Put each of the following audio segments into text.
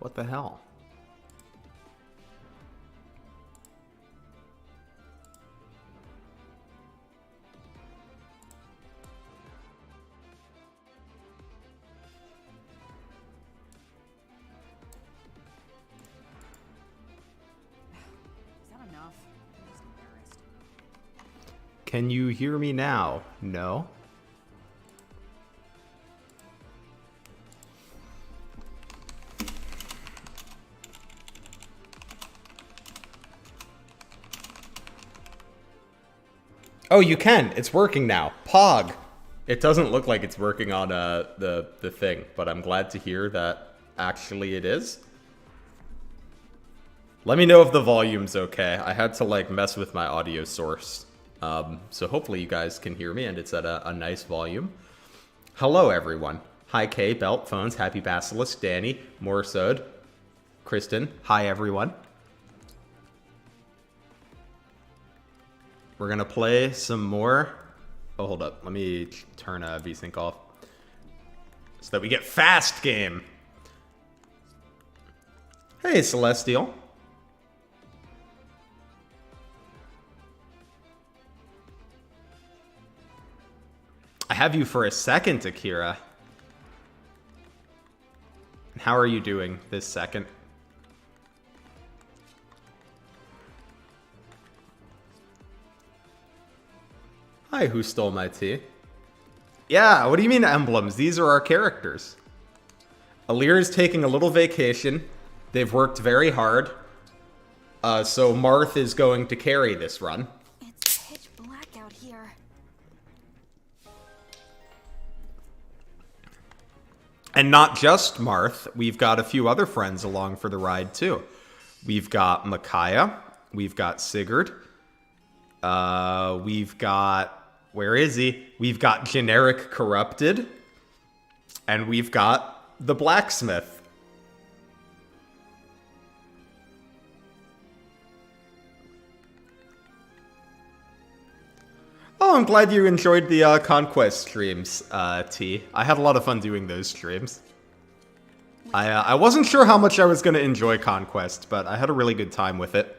What the hell? Can you hear me now? No. Oh, you can. It's working now. Pog. It doesn't look like it's working on the thing, but I'm glad to hear that actually it is. Let me know if the volume's okay. I had to like mess with my audio source. So hopefully you guys can hear me and it's at a nice volume. Hello, everyone. Hi, Kay, Belt, Phones, Happy Basilisk, Danny, Morsode, Kristen. Hi, everyone. We're going to play some more. Oh, hold up. Let me turn VSync off so that we get fast game. Hey, Celestial. I have you for a second, Akira. How are you doing this second? Hi, who stole my tea? Yeah, what do you mean emblems? These are our characters. Alir is taking a little vacation. They've worked very hard. So Marth is going to carry this run. It's pitch black out here. And not just Marth, we've got a few other friends along for the ride too. We've got Micaiah, we've got Sigurd, we've got, where is he? We've got Generic Corrupted, and we've got the Blacksmith. Oh, I'm glad you enjoyed the Conquest streams, T. I had a lot of fun doing those streams. I wasn't sure how much I was going to enjoy Conquest, but I had a really good time with it.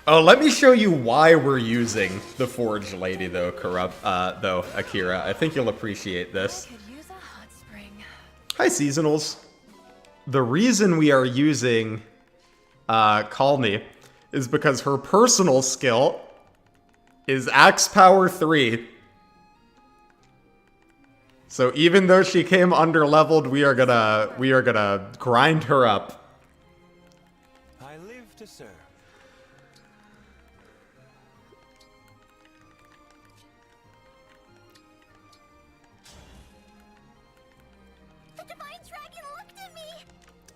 Oh, let me show you why we're using the Forge Lady, though, Akira. I think you'll appreciate this. I could use a hot spring. Hi, Seasonals. The reason we are using Call Me is because her personal skill is Axe Power 3. So even though she came under-leveled, we are gonna grind her up. I live to serve.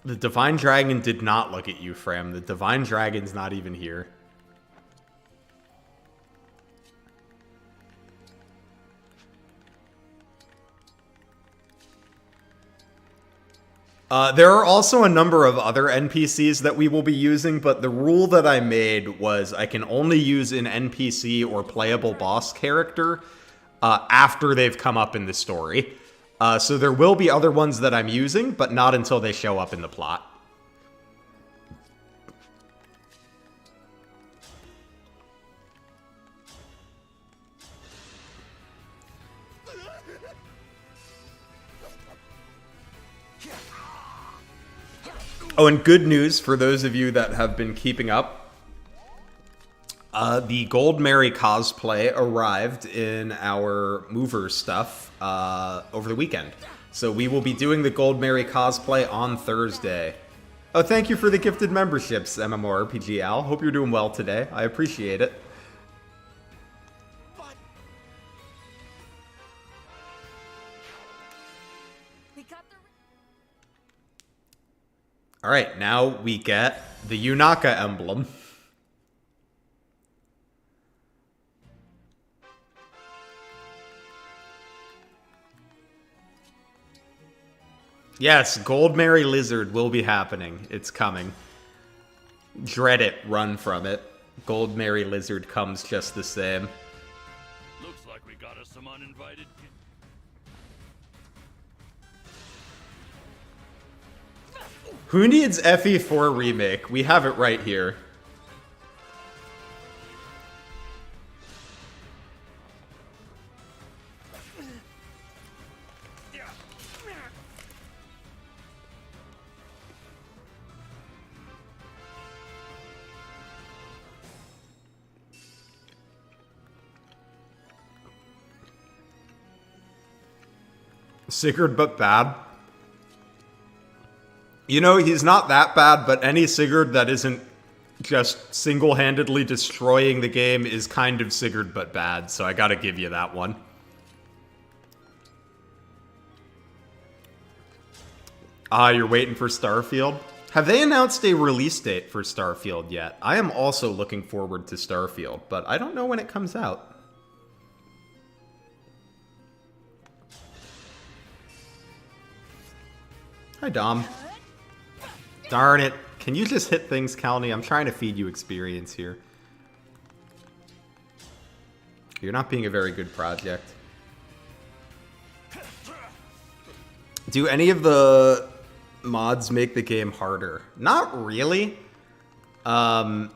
The Divine Dragon did not look at you, Fram. The Divine Dragon's not even here. There are also a number of other NPCs that we will be using, but the rule that I made was I can only use an NPC or playable boss character after they've come up in the story. So there will be other ones that I'm using, but not until they show up in the plot. Oh, and good news for those of you that have been keeping up. The Goldmary cosplay arrived in our mover stuff over the weekend. So we will be doing the Goldmary cosplay on Thursday. Oh, thank you for the gifted memberships, MMORPG Al. Hope you're doing well today. I appreciate it. Alright, now we get the Yunaka emblem. Yes, Goldmary Lizard will be happening. It's coming. Dread it. Run from it. Goldmary Lizard comes just the same. Looks like we got us some uninvited. Who needs FE4 Remake? We have it right here. Sigurd but bad. You know, he's not that bad, but any Sigurd that isn't just single-handedly destroying the game is kind of Sigurd but bad, so I gotta give you that one. Ah, you're waiting for Starfield? Have they announced a release date for Starfield yet? I am also looking forward to Starfield, but I don't know when it comes out. Hi, Dom. Darn it. Can you just hit things, Calny? I'm trying to feed you experience here. You're not being a very good project. Do any of the mods make the game harder? Not really. I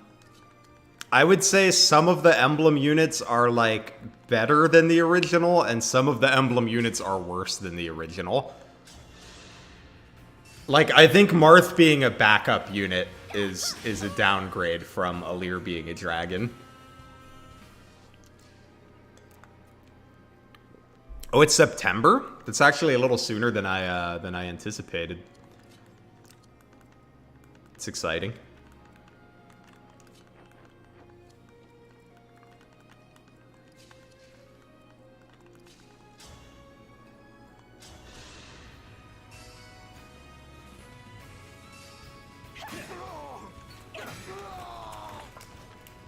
would say some of the emblem units are, like, better than the original, and some of the emblem units are worse than the original. Like, I think Marth being a backup unit is a downgrade from Alir being a dragon. Oh, it's September? That's actually a little sooner than I anticipated. It's exciting.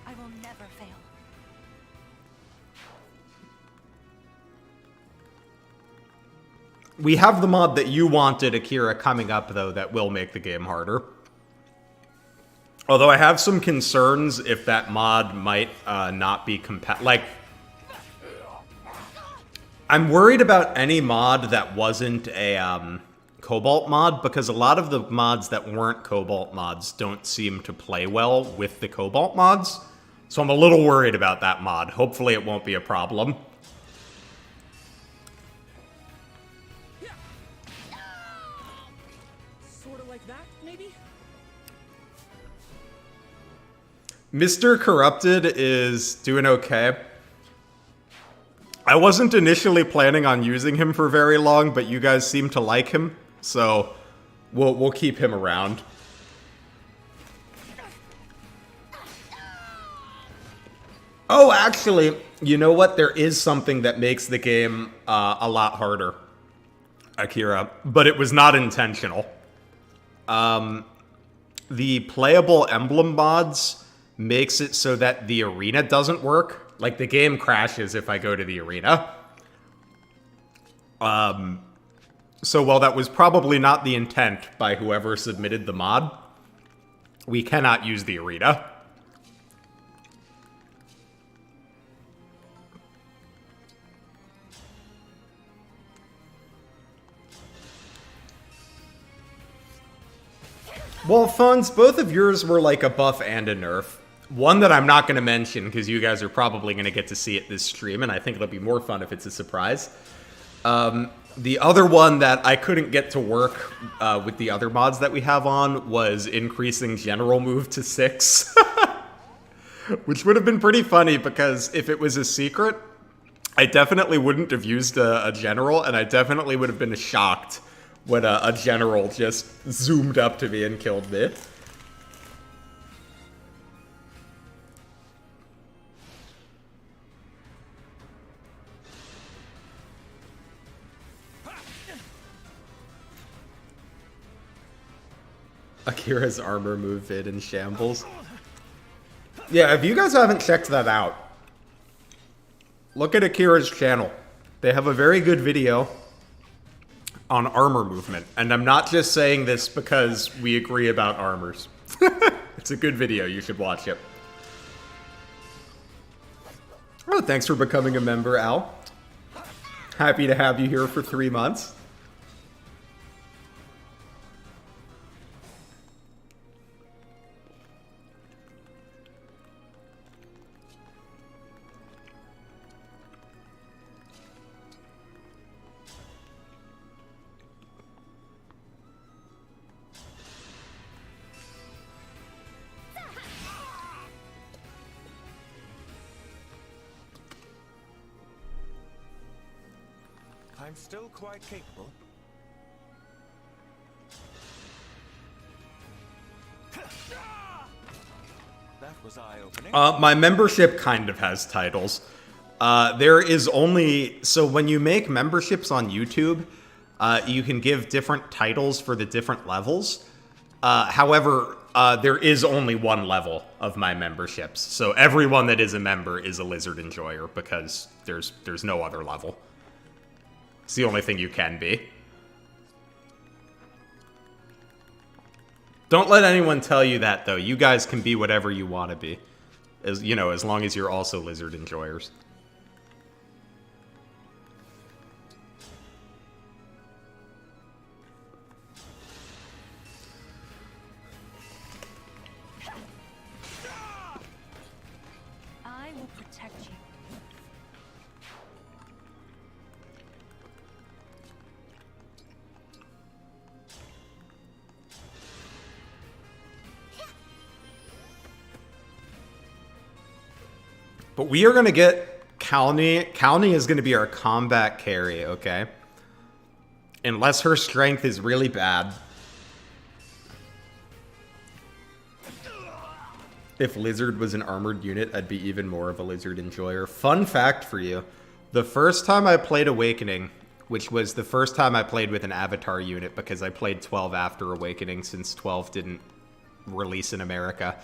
I will never fail. We have the mod that you wanted, Akira, coming up, though, that will make the game harder. Although I have some concerns if that mod might not be compatible. Like, I'm worried about any mod that wasn't a Cobalt mod, because a lot of the mods that weren't Cobalt mods don't seem to play well with the Cobalt mods. So I'm a little worried about that mod. Hopefully it won't be a problem. Mr. Corrupted is doing okay. I wasn't initially planning on using him for very long, but you guys seem to like him, so we'll keep him around. Oh, actually, you know what? There is something that makes the game a lot harder, Akira, but it was not intentional. The playable emblem mods makes it so that the arena doesn't work. Like, the game crashes if I go to the arena. So while that was probably not the intent by whoever submitted the mod, we cannot use the arena. Well, Funds, both of yours were like a buff and a nerf. One that I'm not going to mention because you guys are probably going to get to see it this stream, and I think it'll be more fun if it's a surprise. The other one that I couldn't get to work with the other mods that we have on was increasing general move to 6. Which would have been pretty funny because if it was a secret, I definitely wouldn't have used a general, and I definitely would have been shocked when a general just zoomed up to me and killed me. Akira's armor move vid in shambles. Yeah, if you guys haven't checked that out, look at Akira's channel. They have a very good video on armor movement. And I'm not just saying this because we agree about armors. It's a good video. You should watch it. Oh, thanks for becoming a member, Al. Happy to have you here for 3 months. I'm still quite capable. That was eye-opening. My membership kind of has titles. There is only... So when you make memberships on YouTube, you can give different titles for the different levels. However, there is only one level of my memberships. So everyone that is a member is a lizard enjoyer because there's no other level. It's the only thing you can be. Don't let anyone tell you that, though. You guys can be whatever you want to be. As you know, as long as you're also lizard enjoyers. I will protect you. But we are going to get Kalni. Kalni is going to be our combat carry, okay? Unless her strength is really bad. If Lizard was an armored unit, I'd be even more of a Lizard enjoyer. Fun fact for you. The first time I played Awakening, which was the first time I played with an Avatar unit, because I played 12 after Awakening since 12 didn't release in America.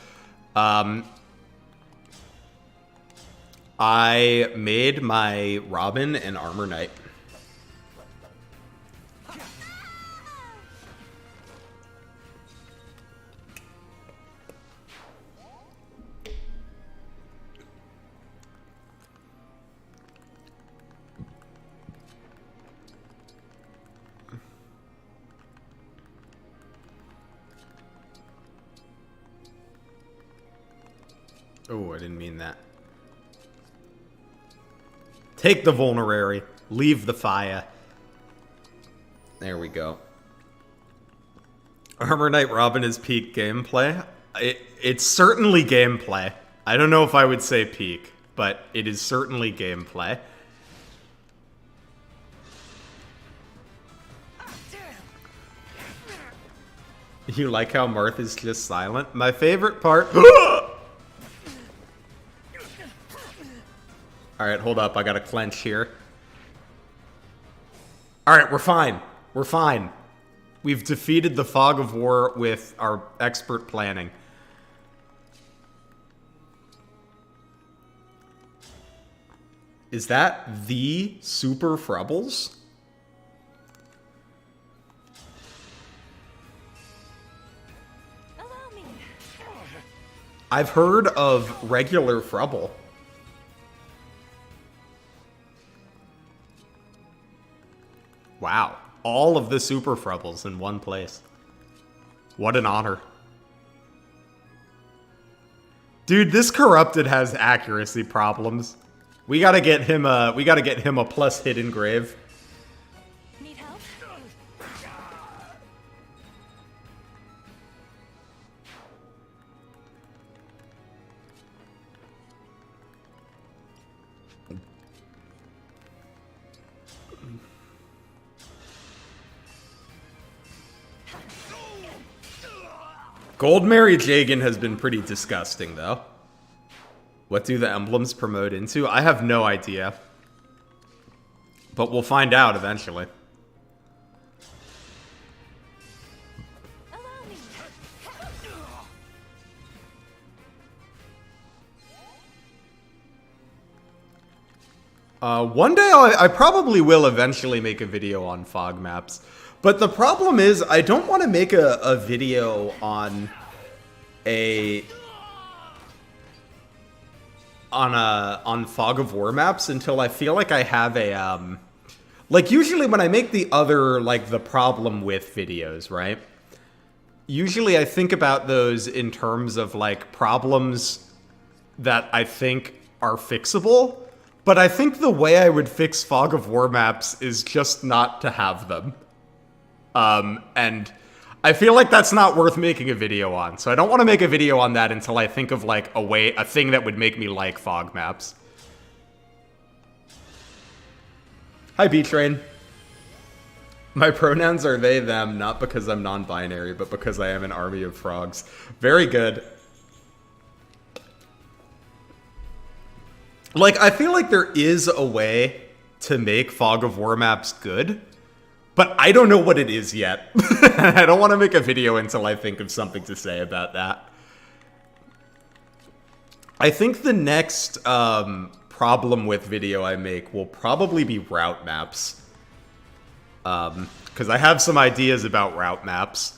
I made my Robin an Armor Knight. Oh, I didn't mean that. Take the vulnerary. Leave the fire. There we go. Armor Knight Robin is peak gameplay. It's certainly gameplay. I don't know if I would say peak, but it is certainly gameplay. You like how Martha's just silent? My favorite part... Alright, hold up. I gotta clench here. Alright, we're fine. We're fine. We've defeated the fog of war with our expert planning. Is that the Super Frubbles? Allow me. I've heard of regular Frubble. Wow. All of the Super Frubbles in one place. What an honor. Dude, this Corrupted has accuracy problems. We gotta get him a plus hit engrave. Need help? Goldmary Jagan has been pretty disgusting, though. What do the emblems promote into? I have no idea. But we'll find out eventually. Allow me. One day I probably will eventually make a video on fog maps. But the problem is, I don't want to make a video on a... on Fog of War maps until I feel like I have a like usually when I make the other like the problem with videos, right? Usually I think about those in terms of like problems that I think are fixable, but I think the way I would fix Fog of War maps is just not to have them. And I feel like that's not worth making a video on, so I don't want to make a video on that until I think of like a thing that would make me like fog maps. Hi, B-Train. My pronouns are they, them, not because I'm non-binary, but because I am an army of frogs. Very good. Like, I feel like there is a way to make Fog of War maps good, but I don't know what it is yet. I don't want to make a video until I think of something to say about that. I think the next problem with video I make will probably be route maps. Because I have some ideas about route maps.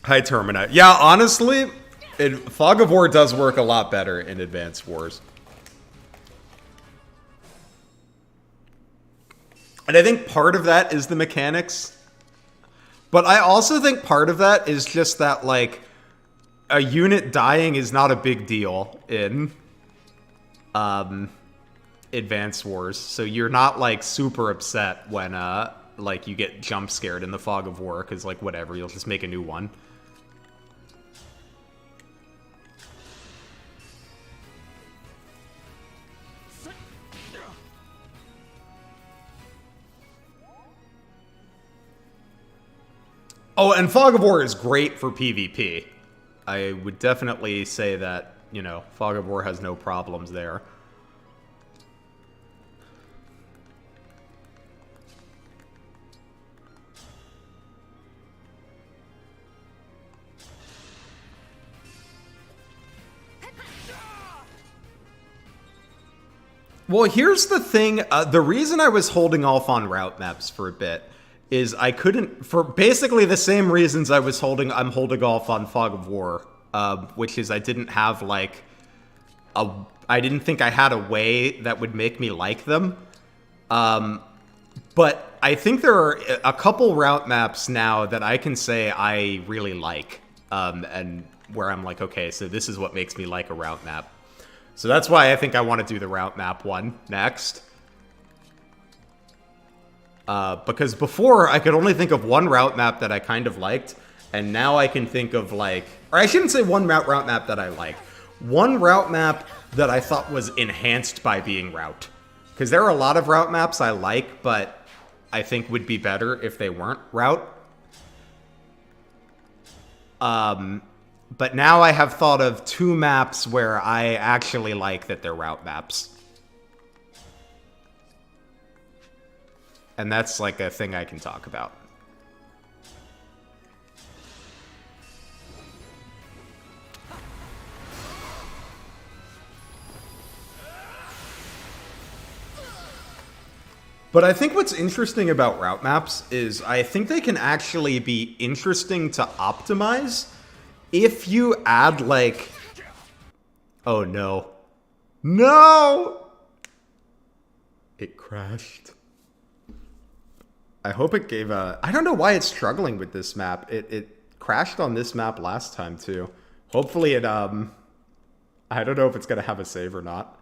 Hi, Termina. Yeah, honestly, Fog of War does work a lot better in Advanced Wars. And I think part of that is the mechanics. But I also think part of that is just that, like, a unit dying is not a big deal in Advanced Wars. So you're not, like, super upset when, like, you get jump scared in the Fog of War, because, like, whatever, you'll just make a new one. Oh, and Fog of War is great for PvP. I would definitely say that, you know, Fog of War has no problems there. Well, here's the thing. The reason I was holding off on route maps for a bit is I couldn't, for basically the same reasons I'm holding off on Fog of War, which is I didn't have, like, I didn't think I had a way that would make me like them. But I think there are a couple route maps now that I can say I really like, and where I'm like, okay, so this is what makes me like a route map. So that's why I think I want to do the route map one next. Because before, I could only think of one route map that I kind of liked, and now I can think of, like... Or I shouldn't say one route map that I like. One route map that I thought was enhanced by being route. Because there are a lot of route maps I like, but I think would be better if they weren't route. But now I have thought of two maps where I actually like that they're route maps. And that's, like, a thing I can talk about. But I think what's interesting about route maps is I think they can actually be interesting to optimize if you add, like... Oh, no. No! It crashed. I hope it gave a... I don't know why it's struggling with this map. It crashed on this map last time, too. Hopefully it, I don't know if it's going to have a save or not.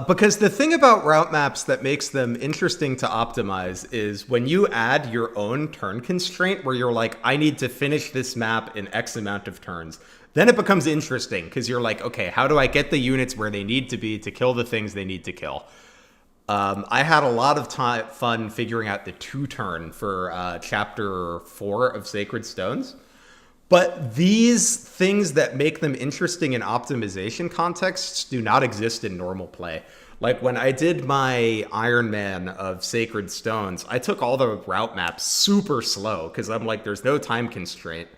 Because the thing about route maps that makes them interesting to optimize is when you add your own turn constraint where you're like, I need to finish this map in X amount of turns. Then it becomes interesting because you're like, okay, how do I get the units where they need to be to kill the things they need to kill? I had a lot of fun figuring out the 2-turn for Chapter 4 of Sacred Stones. But these things that make them interesting in optimization contexts do not exist in normal play. Like when I did my Iron Man of Sacred Stones, I took all the route maps super slow because I'm like, there's no time constraint.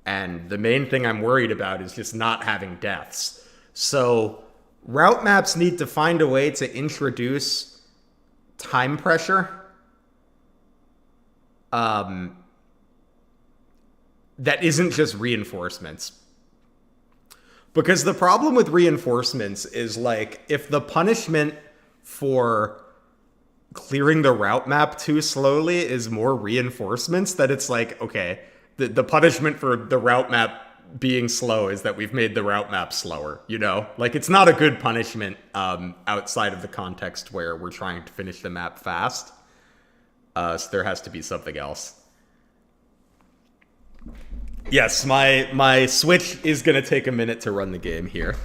And the main thing I'm worried about is just not having deaths. So route maps need to find a way to introduce time pressure that isn't just reinforcements. Because the problem with reinforcements is, like, if the punishment for clearing the route map too slowly is more reinforcements, that it's like, okay, the punishment for the route map being slow is that we've made the route map slower, you know? Like, it's not a good punishment outside of the context where we're trying to finish the map fast. So there has to be something else. Yes, my Switch is going to take a minute to run the game here.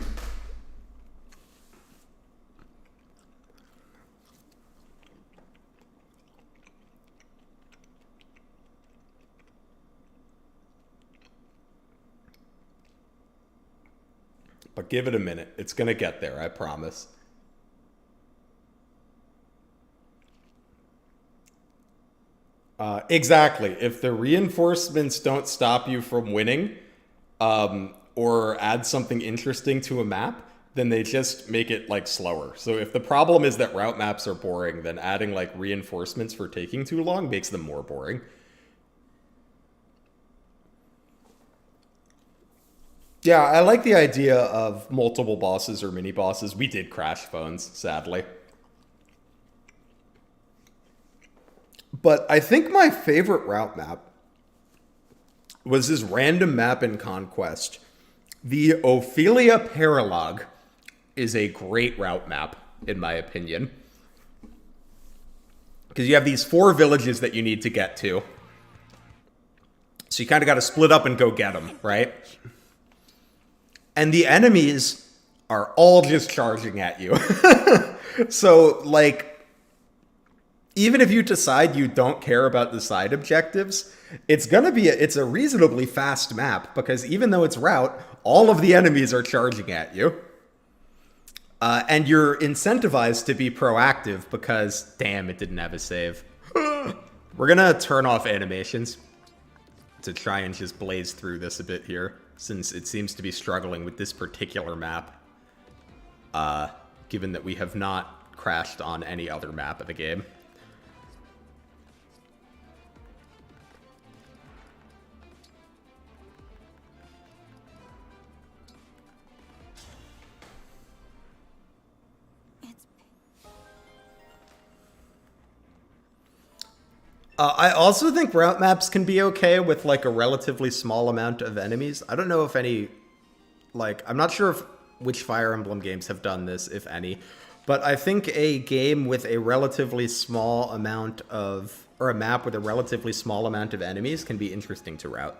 But give it a minute. It's going to get there, I promise. Exactly. If the reinforcements don't stop you from winning, or add something interesting to a map, then they just make it, like, slower. So if the problem is that route maps are boring, then adding, like, reinforcements for taking too long makes them more boring. Yeah, I like the idea of multiple bosses or mini bosses. We did crash phones, sadly. But I think my favorite route map was this random map in Conquest. The Ophelia Paralog is a great route map, in my opinion. Because you have these 4 villages that you need to get to. So you kind of got to split up and go get them, right? And the enemies are all just charging at you. So, like, even if you decide you don't care about the side objectives, it's a reasonably fast map, because even though it's route, all of the enemies are charging at you. And you're incentivized to be proactive because, damn, it didn't have a save. We're gonna turn off animations to try and just blaze through this a bit here, since it seems to be struggling with this particular map, given that we have not crashed on any other map of the game. I also think route maps can be okay with, like, a relatively small amount of enemies. I don't know if any, like, I'm not sure which Fire Emblem games have done this, if any. But I think a game with a relatively small amount of, or a map with a relatively small amount of enemies can be interesting to route.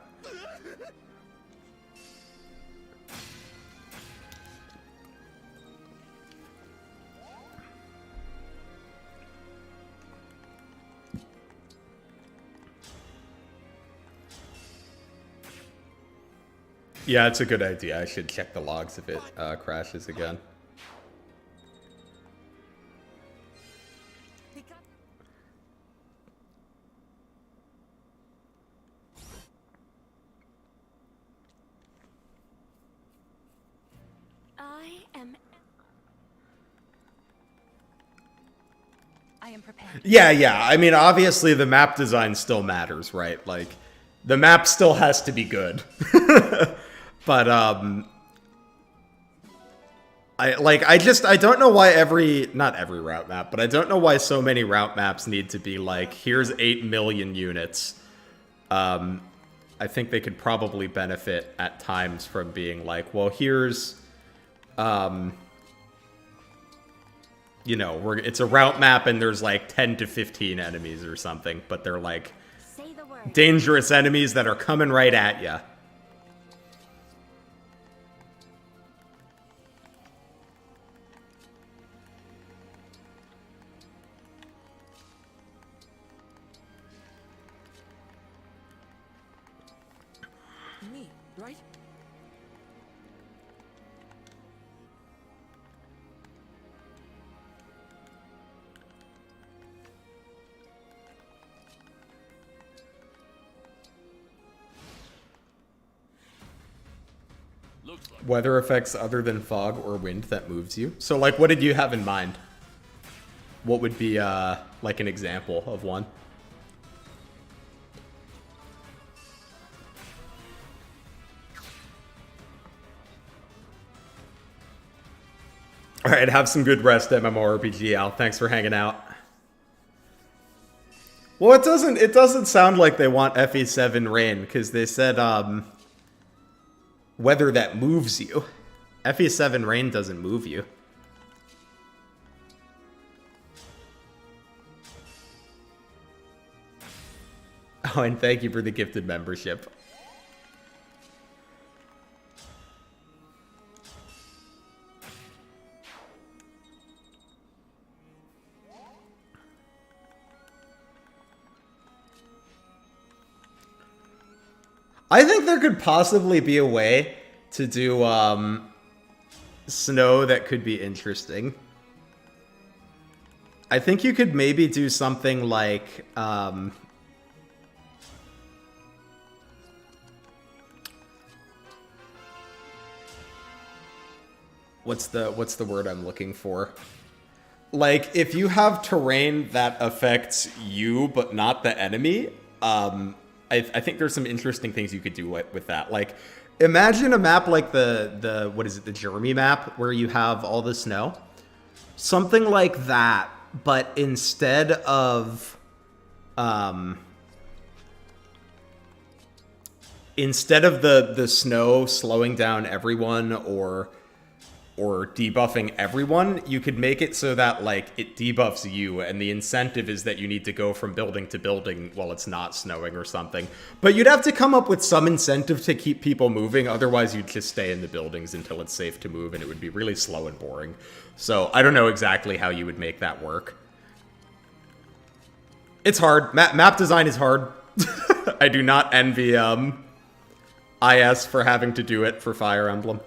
Yeah, it's a good idea. I should check the logs if it crashes again. I am prepared. Yeah. I mean, obviously the map design still matters, right? Like, the map still has to be good. But, I don't know why not every route map, but I don't know why so many route maps need to be like, here's 8 million units. I think they could probably benefit at times from being like, well, here's, you know, it's a route map and there's like 10 to 15 enemies or something, but they're like dangerous enemies that are coming right at you. Me, right? Looks like Weather effects other than fog or wind that moves you. So, like, what did you have in mind? What would be, like, an example of one? Alright, have some good rest, MMORPG Al. Thanks for hanging out. Well, it doesn't sound like they want FE7 rain, because they said, weather that moves you. FE7 rain doesn't move you. Oh, and thank you for the gifted membership. I think there could possibly be a way to do snow that could be interesting. I think you could maybe do something like what's the word I'm looking for? Like, if you have terrain that affects you but not the enemy, I think there's some interesting things you could do with that. Like, imagine a map like the what is it, the Jeremy map, where you have all the snow. Something like that, but instead of the snow slowing down everyone or debuffing everyone, you could make it so that, like, it debuffs you, and the incentive is that you need to go from building to building while it's not snowing or something. But you'd have to come up with some incentive to keep people moving, otherwise you'd just stay in the buildings until it's safe to move, and it would be really slow and boring. So I don't know exactly how you would make that work. It's hard. Map design is hard. I do not envy IS for having to do it for Fire Emblem.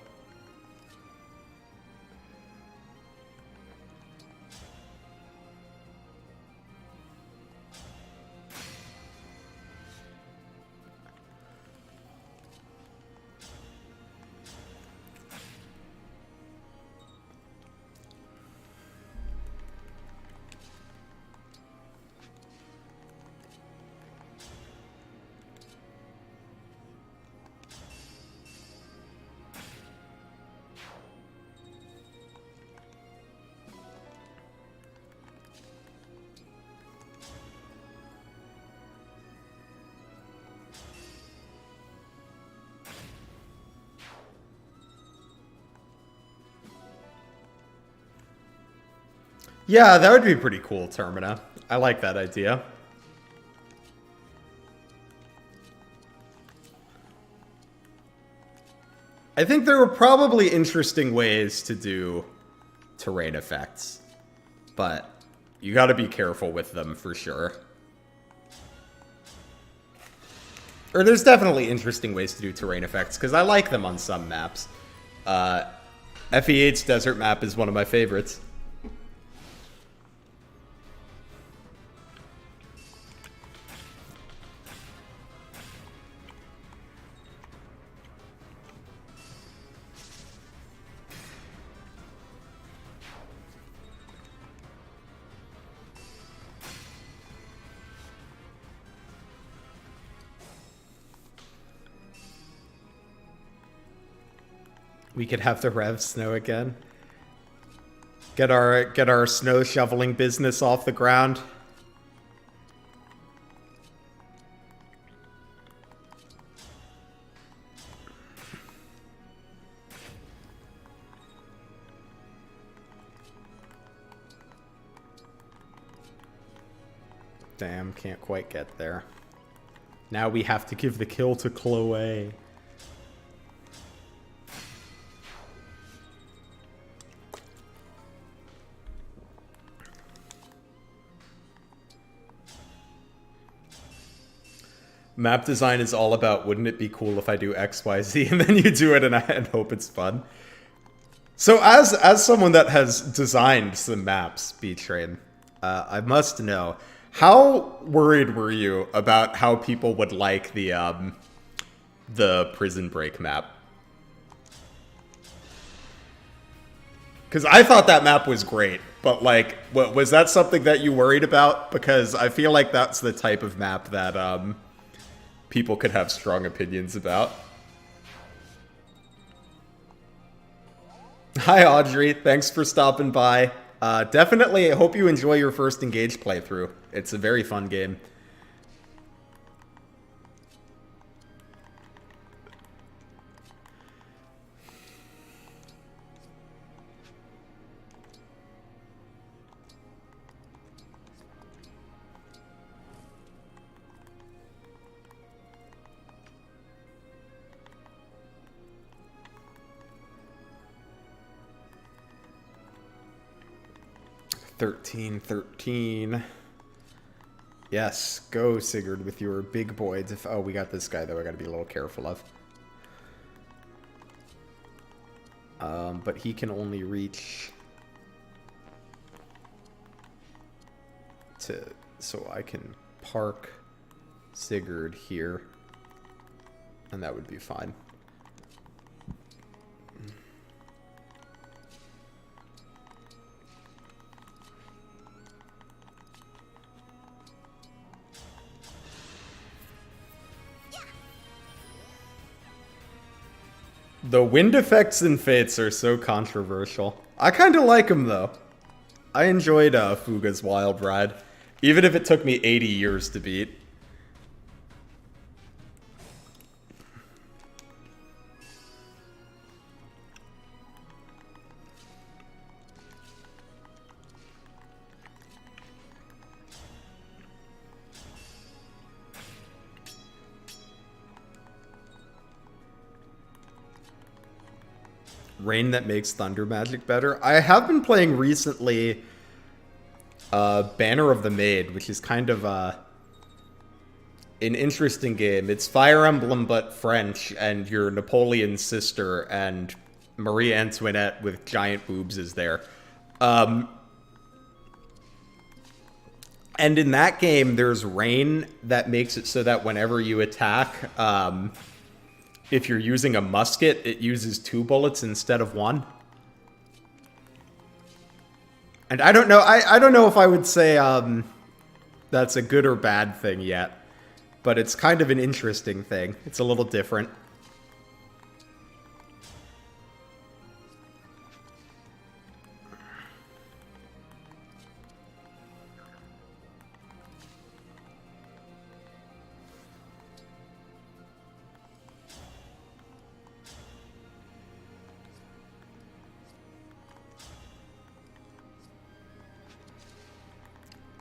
Yeah, that would be pretty cool, Termina. I like that idea. I think there are probably interesting ways to do terrain effects, but you gotta be careful with them for sure. Or there's definitely interesting ways to do terrain effects, because I like them on some maps. FE8's desert map is one of my favorites. We could have the Rev snow again. Get our snow shoveling business off the ground. Damn, can't quite get there. Now we have to give the kill to Chloe. Map design is all about, wouldn't it be cool if I do XYZ, and then you do it and I hope it's fun. So as someone that has designed some maps, B-Train, I must know, how worried were you about how people would like the Prison Break map? Because I thought that map was great, but like, was that something that you worried about? Because I feel like that's the type of map that people could have strong opinions about. Hi Audrey, thanks for stopping by. Definitely, I hope you enjoy your first Engage playthrough. It's a very fun game. $13. Yes, go Sigurd with your big boy. Oh, we got this guy though. I got to be a little careful of. But he can only reach to. So I can park Sigurd here, and that would be fine. The wind effects in Fates are so controversial. I kind of like them, though. I enjoyed Fuga's Wild Ride, even if it took me 80 years to beat. Rain that makes thunder magic better. I have been playing recently Banner of the Maid, which is kind of an interesting game. It's Fire Emblem but French, and your Napoleon's sister and Marie Antoinette with giant boobs is there. And in that game, there's rain that makes it so that whenever you attack, if you're using a musket, it uses 2 bullets instead of 1. And I don't know. I don't know if I would say that's a good or bad thing yet, but it's kind of an interesting thing. It's a little different.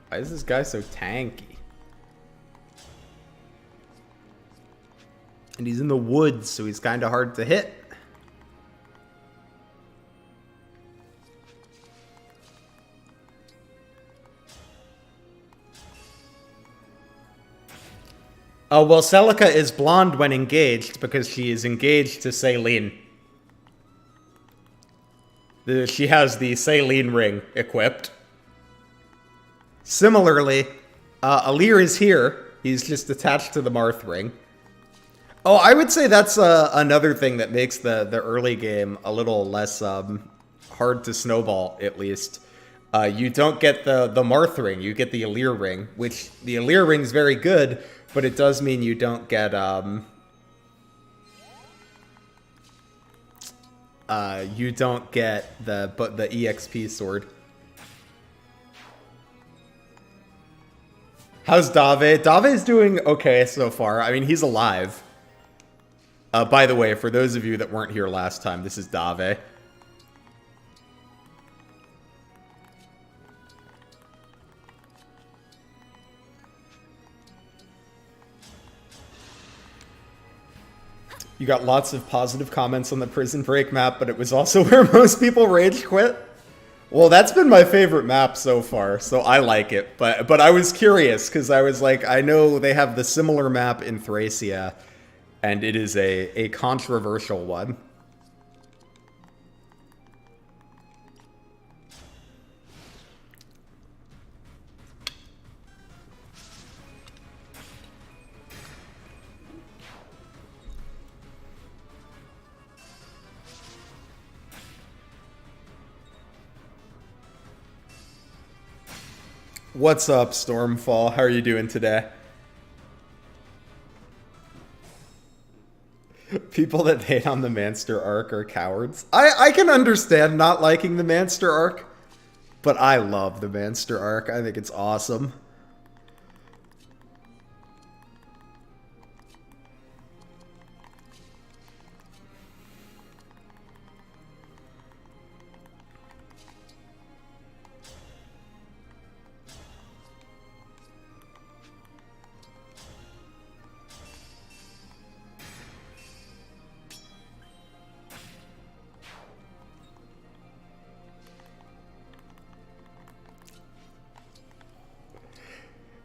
Why is this guy so tanky? And he's in the woods, so he's kind of hard to hit. Oh, well, Celica is blonde when engaged because she is engaged to Celine. She has the Celine ring equipped. Similarly, Alir is here. He's just attached to the Marth ring. Oh, I would say that's another thing that makes the early game a little less hard to snowball, at least. You don't get the Marth ring, you get the Alir ring, which the Alir ring's very good, but it does mean you don't get the EXP sword. How's Dave? Dave's doing okay so far. I mean, he's alive. By the way, for those of you that weren't here last time, this is Dave. You got lots of positive comments on the Prison Break map, but it was also where most people rage quit. Well, that's been my favorite map so far, so I like it. But I was curious, because I was like, I know they have the similar map in Thracia, and it is a controversial one. What's up, Stormfall? How are you doing today? People that hate on the Manster arc are cowards. I can understand not liking the Manster arc, but I love the Manster arc. I think it's awesome.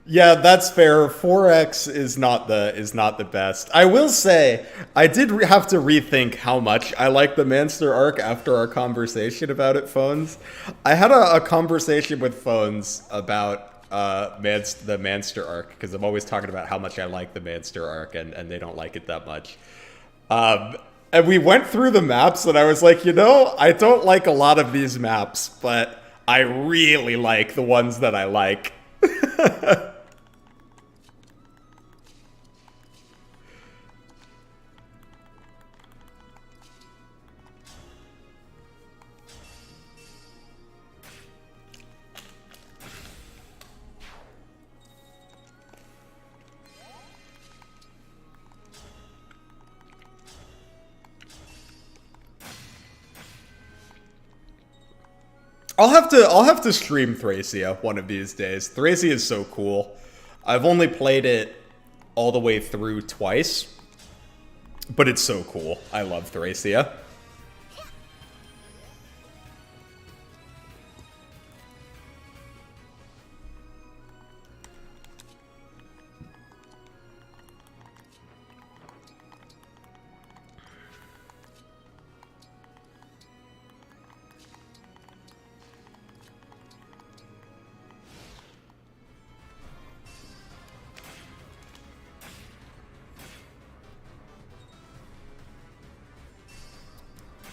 Yeah, that's fair. 4X is not the best. I will say, I did have to rethink how much I like the Manster arc after our conversation about it, Phones. I had a conversation with Phones about the Manster arc, because I'm always talking about how much I like the Manster arc, and they don't like it that much. And we went through the maps, and I was like, you know, I don't like a lot of these maps, but I really like the ones that I like. I'll have to stream Thracia one of these days. Thracia is so cool. I've only played it all the way through twice, but it's so cool. I love Thracia.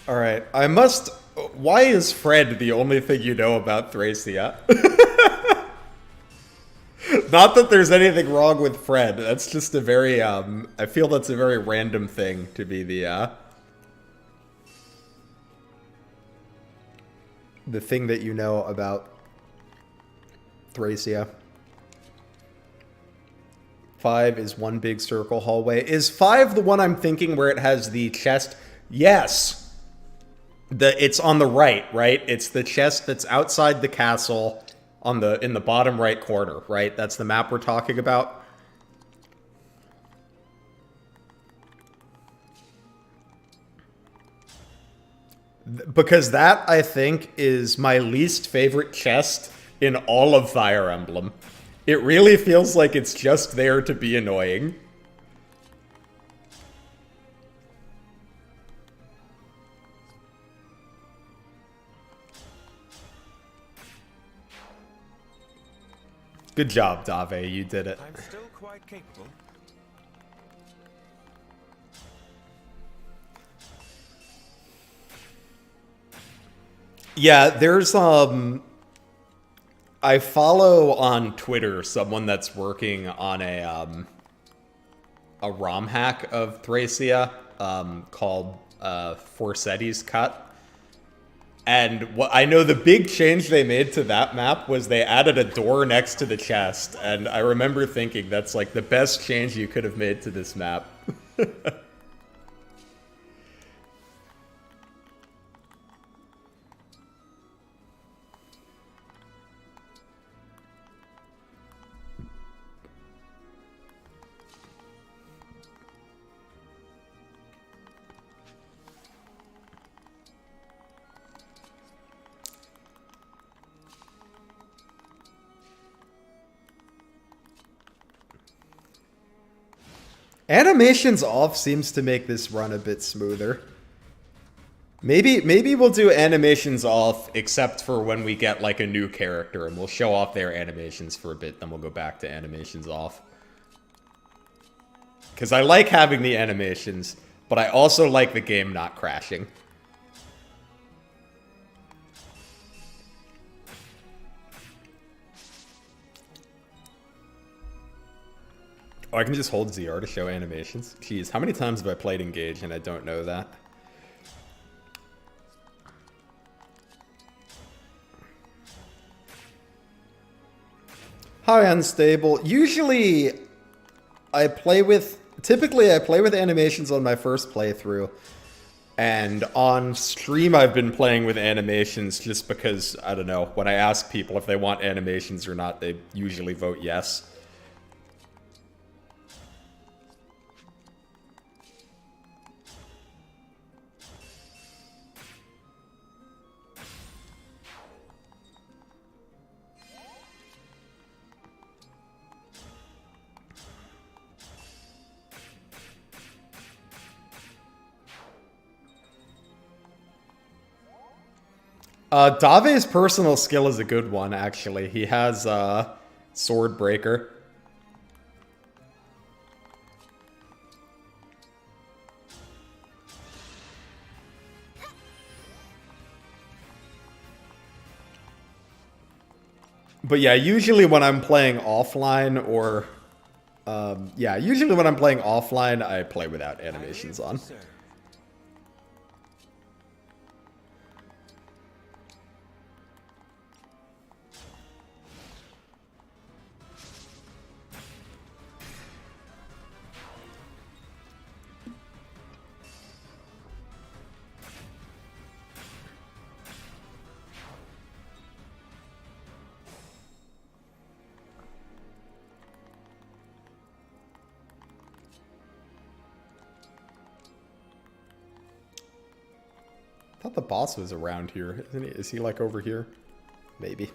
Alright, I must... Why is Fred the only thing you know about Thracia? Not that there's anything wrong with Fred, that's just a very, I feel that's a very random thing to be the thing that you know about Thracia. 5 is one big circle hallway. Is 5 the one I'm thinking where it has the chest? Yes! It's on the right? It's the chest that's outside the castle in the bottom right corner, right? That's the map we're talking about. Because that, I think, is my least favorite chest in all of Fire Emblem. It really feels like it's just there to be annoying. Good job, Dave. You did it. I'm still quite capable. Yeah, there's I follow on Twitter someone that's working on a ROM hack of Thracia called Forsetti's Cut. And what I know the big change they made to that map was they added a door next to the chest, and I remember thinking that's like the best change you could have made to this map. Animations off seems to make this run a bit smoother. Maybe we'll do animations off except for when we get like a new character and we'll show off their animations for a bit, then we'll go back to animations off. Because I like having the animations, but I also like the game not crashing. Oh, I can just hold ZR to show animations? Jeez, how many times have I played Engage and I don't know that? Hi, Unstable. Usually, typically I play with animations on my first playthrough. And on stream, I've been playing with animations just because, I don't know, when I ask people if they want animations or not, they usually vote yes. Dave's personal skill is a good one, actually. He has, Sword Breaker. But yeah, usually when I'm playing offline or... usually when I'm playing offline, I play without animations on. Sir. I thought the boss was around here, isn't he? Is he like over here? Maybe.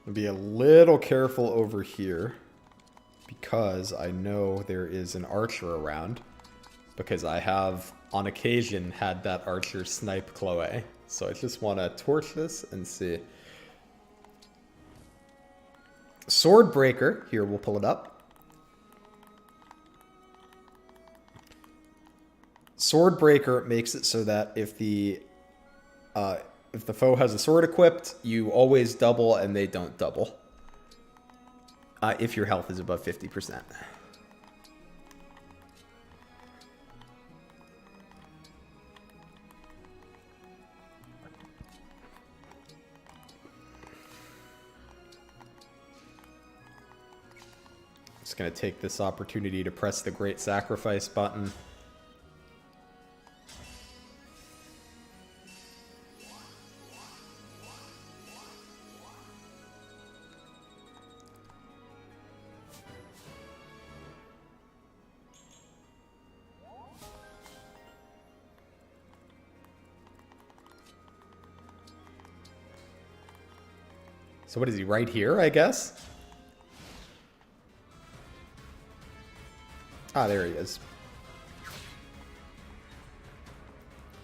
I'll be a little careful over here because I know there is an archer around, because I have on occasion had that archer snipe Chloe. So I just want to torch this and see. Sword Breaker, here we'll pull it up. Sword Breaker makes it so that if the foe has a sword equipped, you always double and they don't double. If your health is above 50%. Just gonna take this opportunity to press the Great Sacrifice button. So what is he, right here, I guess? Ah, there he is.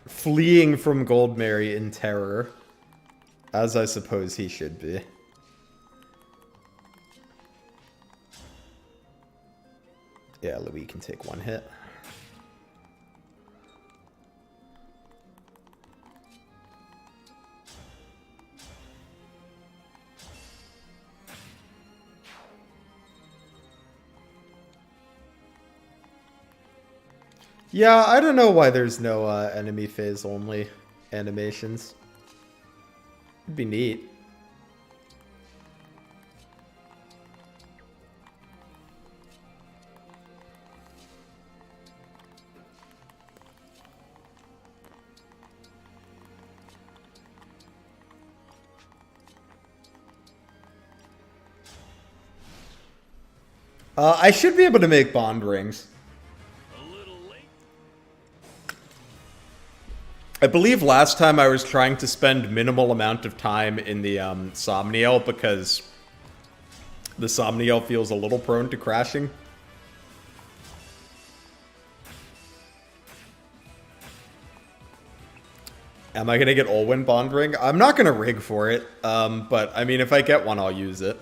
Fleeing from Goldmary in terror. As I suppose he should be. Yeah, Louis can take one hit. Yeah, I don't know why there's no enemy phase only animations. It'd be neat. I should be able to make bond rings. I believe last time I was trying to spend minimal amount of time in the Somniel because the Somniel feels a little prone to crashing. Am I going to get Olwen Bond Ring? I'm not going to rig for it, but I mean, if I get one, I'll use it.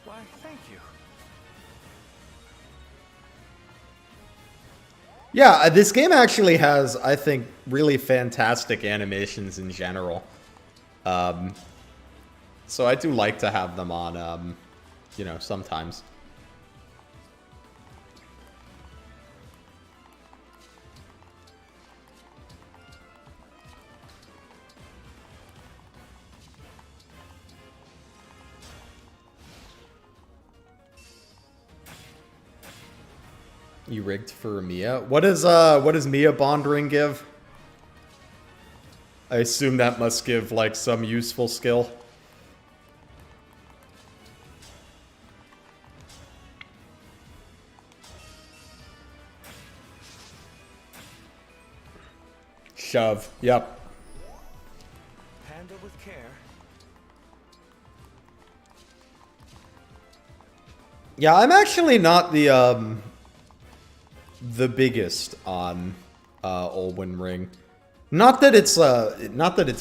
Why, thank you. you. Yeah, this game actually has, I think, really fantastic animations in general. So I do like to have them on, you know, sometimes. You rigged for Mia? What does Mia bond ring give? I assume that must give like some useful skill. Shove. Yep. Handle with care. Yeah, I'm actually not the biggest on Olwen Ring. Not that it's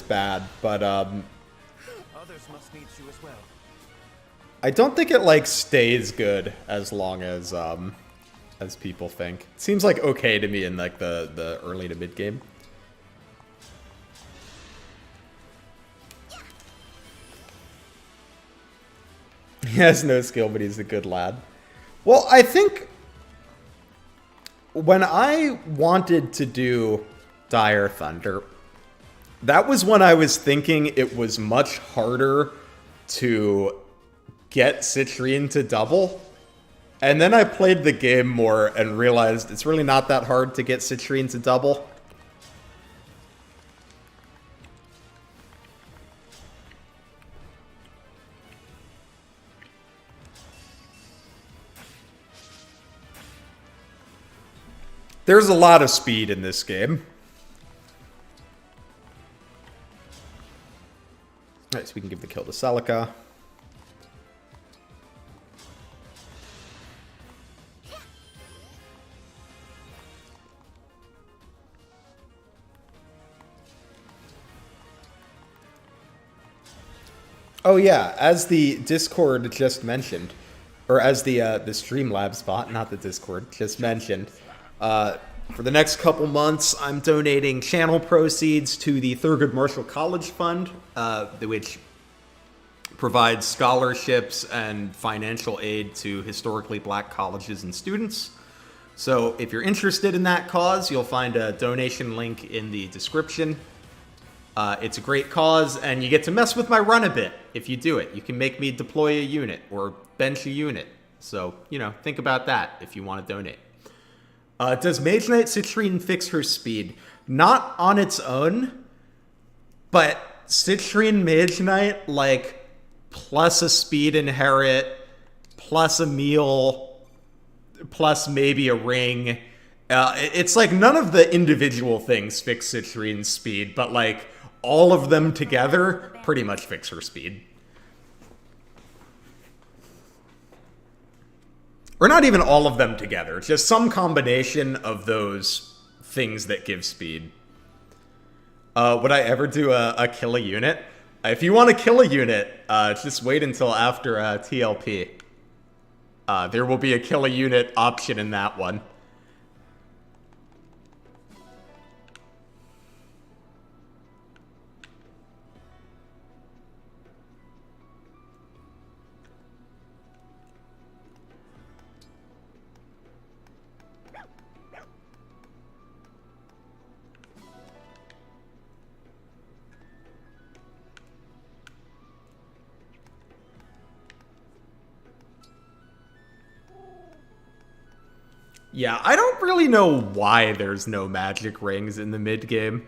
bad, but Others must need you as well. I don't think it like stays good as long as people think. It seems like okay to me in like the early to mid game. He has no skill, but he's a good lad. Well, I think when I wanted to do Dire Thunder, that was when I was thinking it was much harder to get Citrine to double. And then I played the game more and realized it's really not that hard to get Citrine to double. There's a lot of speed in this game. Alright, so we can give the kill to Celica. Oh yeah, as the Discord just mentioned, or as the Streamlabs bot, not the Discord, just mentioned, for the next couple months, I'm donating channel proceeds to the Thurgood Marshall College Fund, which provides scholarships and financial aid to historically black colleges and students. So if you're interested in that cause, you'll find a donation link in the description. It's a great cause, and you get to mess with my run a bit if you do it. You can make me deploy a unit or bench a unit. So, you know, think about that if you want to donate. Does Mage Knight Citrine fix her speed? Not on its own, but Citrine Mage Knight, like, plus a speed inherit, plus a meal, plus maybe a ring. It's like none of the individual things fix Citrine's speed, but like all of them together pretty much fix her speed. Or not even all of them together, just some combination of those things that give speed. Would I ever do a kill a unit? If you want to kill a unit, just wait until after TLP. There will be a kill a unit option in that one. Yeah, I don't really know why there's no magic rings in the mid-game.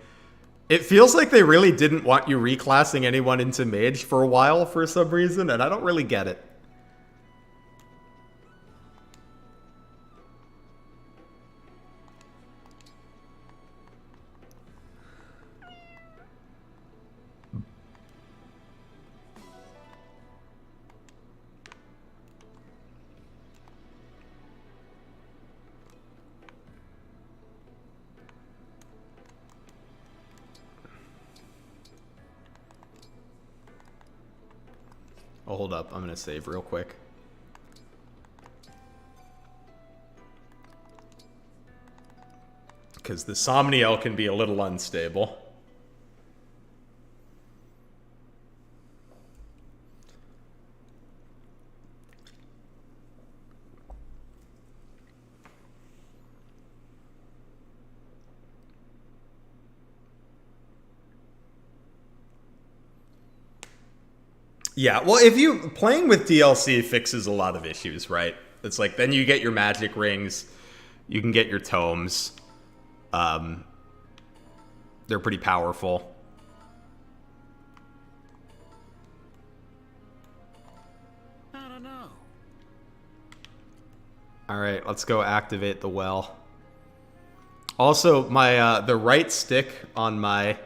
It feels like they really didn't want you reclassing anyone into mage for a while for some reason, and I don't really get it. Oh, hold up. I'm going to save real quick. Because the Somniel can be a little unstable. Yeah, well, if you playing with DLC fixes a lot of issues, right? It's like then you get your magic rings, you can get your tomes. They're pretty powerful. I don't know. All right, let's go activate the well. Also, my the right stick on my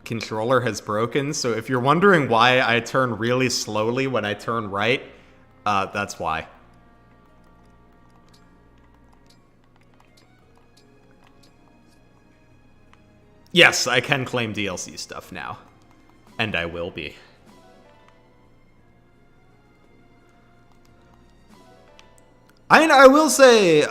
controller has broken, so if you're wondering why I turn really slowly when I turn right, that's why. Yes, I can claim DLC stuff now. And I will be. I will say,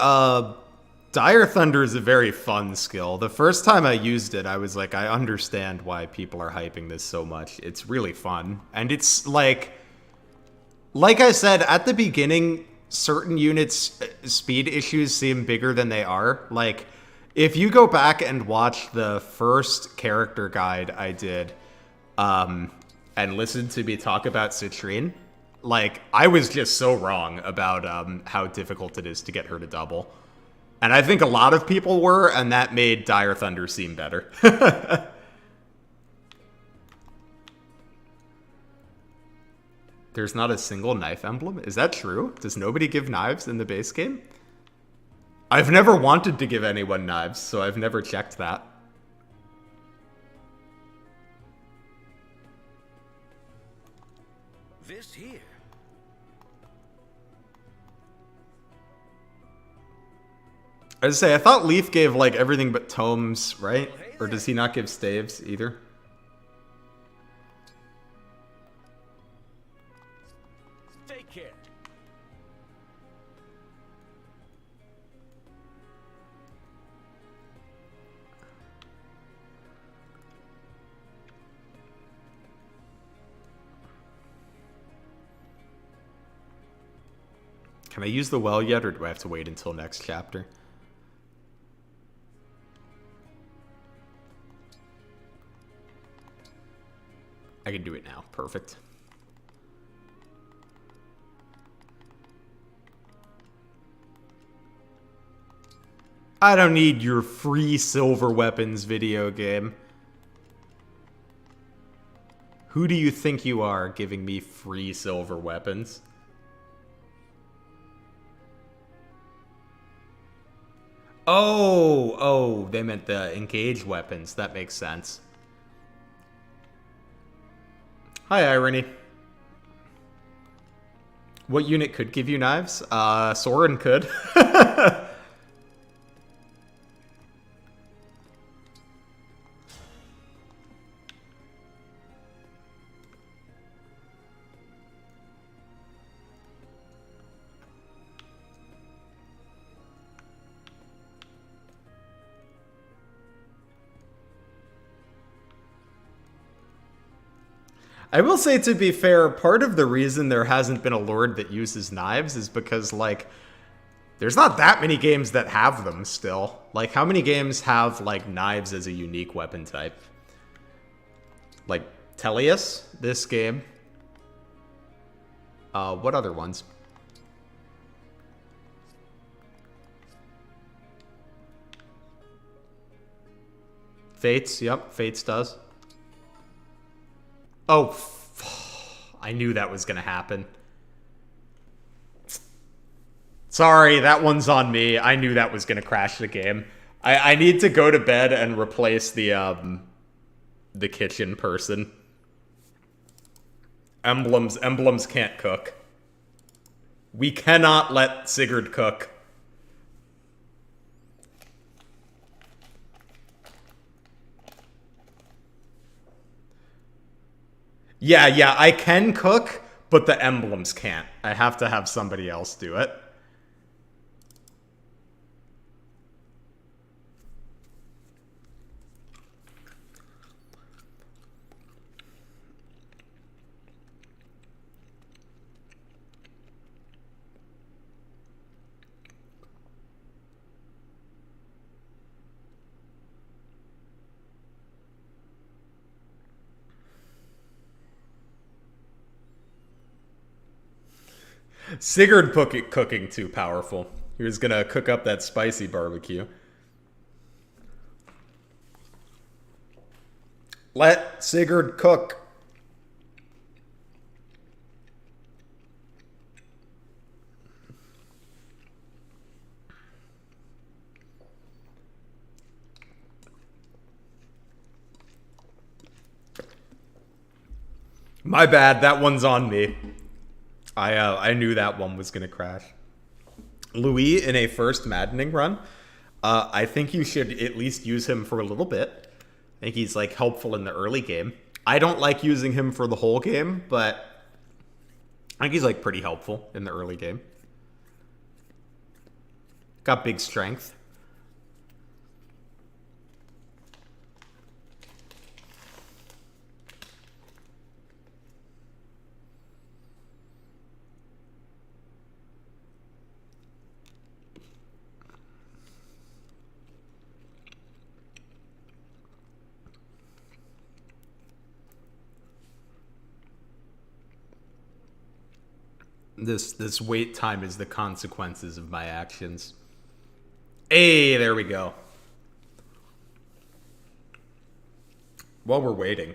Dire Thunder is a very fun skill. The first time I used it, I was like, I understand why people are hyping this so much. It's really fun. And it's like I said, at the beginning, certain units' speed issues seem bigger than they are. Like, if you go back and watch the first character guide I did, and listen to me talk about Citrine, like, I was just so wrong about how difficult it is to get her to double. And I think a lot of people were, and that made Dire Thunder seem better. There's not a single knife emblem? Is that true? Does nobody give knives in the base game? I've never wanted to give anyone knives, so I've never checked that. This here. I was say, I thought Leaf gave, like, everything but tomes, right? Or does he not give staves either? Take care. Can I use the well yet, or do I have to wait until next chapter? I can do it now. Perfect. I don't need your free silver weapons video game. Who do you think you are giving me free silver weapons? Oh, they meant the engage weapons. That makes sense. Hi, Irony. What unit could give you knives? Soren could. I will say, to be fair, part of the reason there hasn't been a lord that uses knives is because, like, there's not that many games that have them still. Like, how many games have, like, knives as a unique weapon type? Like, Tellius, this game. What other ones? Fates, yep, Fates does. Oh, I knew that was going to happen. Sorry, that one's on me. I knew that was going to crash the game. I need to go to bed and replace the kitchen person. Emblems can't cook. We cannot let Sigurd cook. Yeah, I can cook, but the emblems can't. I have to have somebody else do it. Sigurd cooking too powerful. He was gonna cook up that spicy barbecue. Let Sigurd cook. My bad, that one's on me. I knew that one was gonna crash. Louis in a first maddening run. I think you should at least use him for a little bit. I think he's like helpful in the early game. I don't like using him for the whole game, but I think he's like pretty helpful in the early game. Got big strength. This wait time is the consequences of my actions. Hey, there we go. While we're waiting,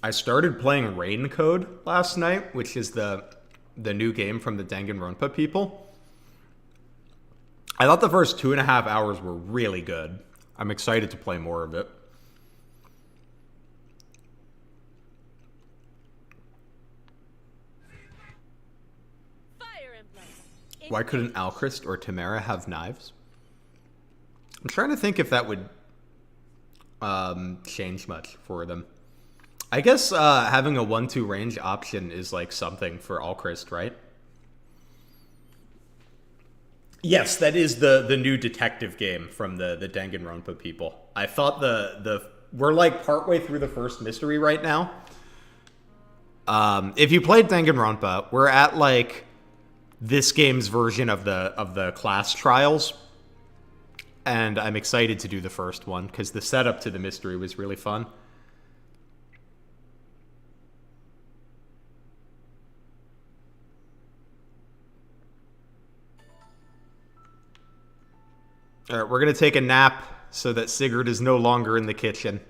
I started playing Rain Code last night, which is the new game from the Danganronpa people. I thought the first 2.5 hours were really good. I'm excited to play more of it. Why couldn't Alchrist or Tamara have knives? I'm trying to think if that would change much for them. I guess having a 1-2 range option is like something for Alchrist, right? Yes, that is the new detective game from the Danganronpa people. I thought we're like partway through the first mystery right now. If you played Danganronpa, we're at like this game's version of the class trials, and I'm excited to do the first one because the setup to the mystery was really fun. All right, we're gonna take a nap so that Sigurd is no longer in the kitchen.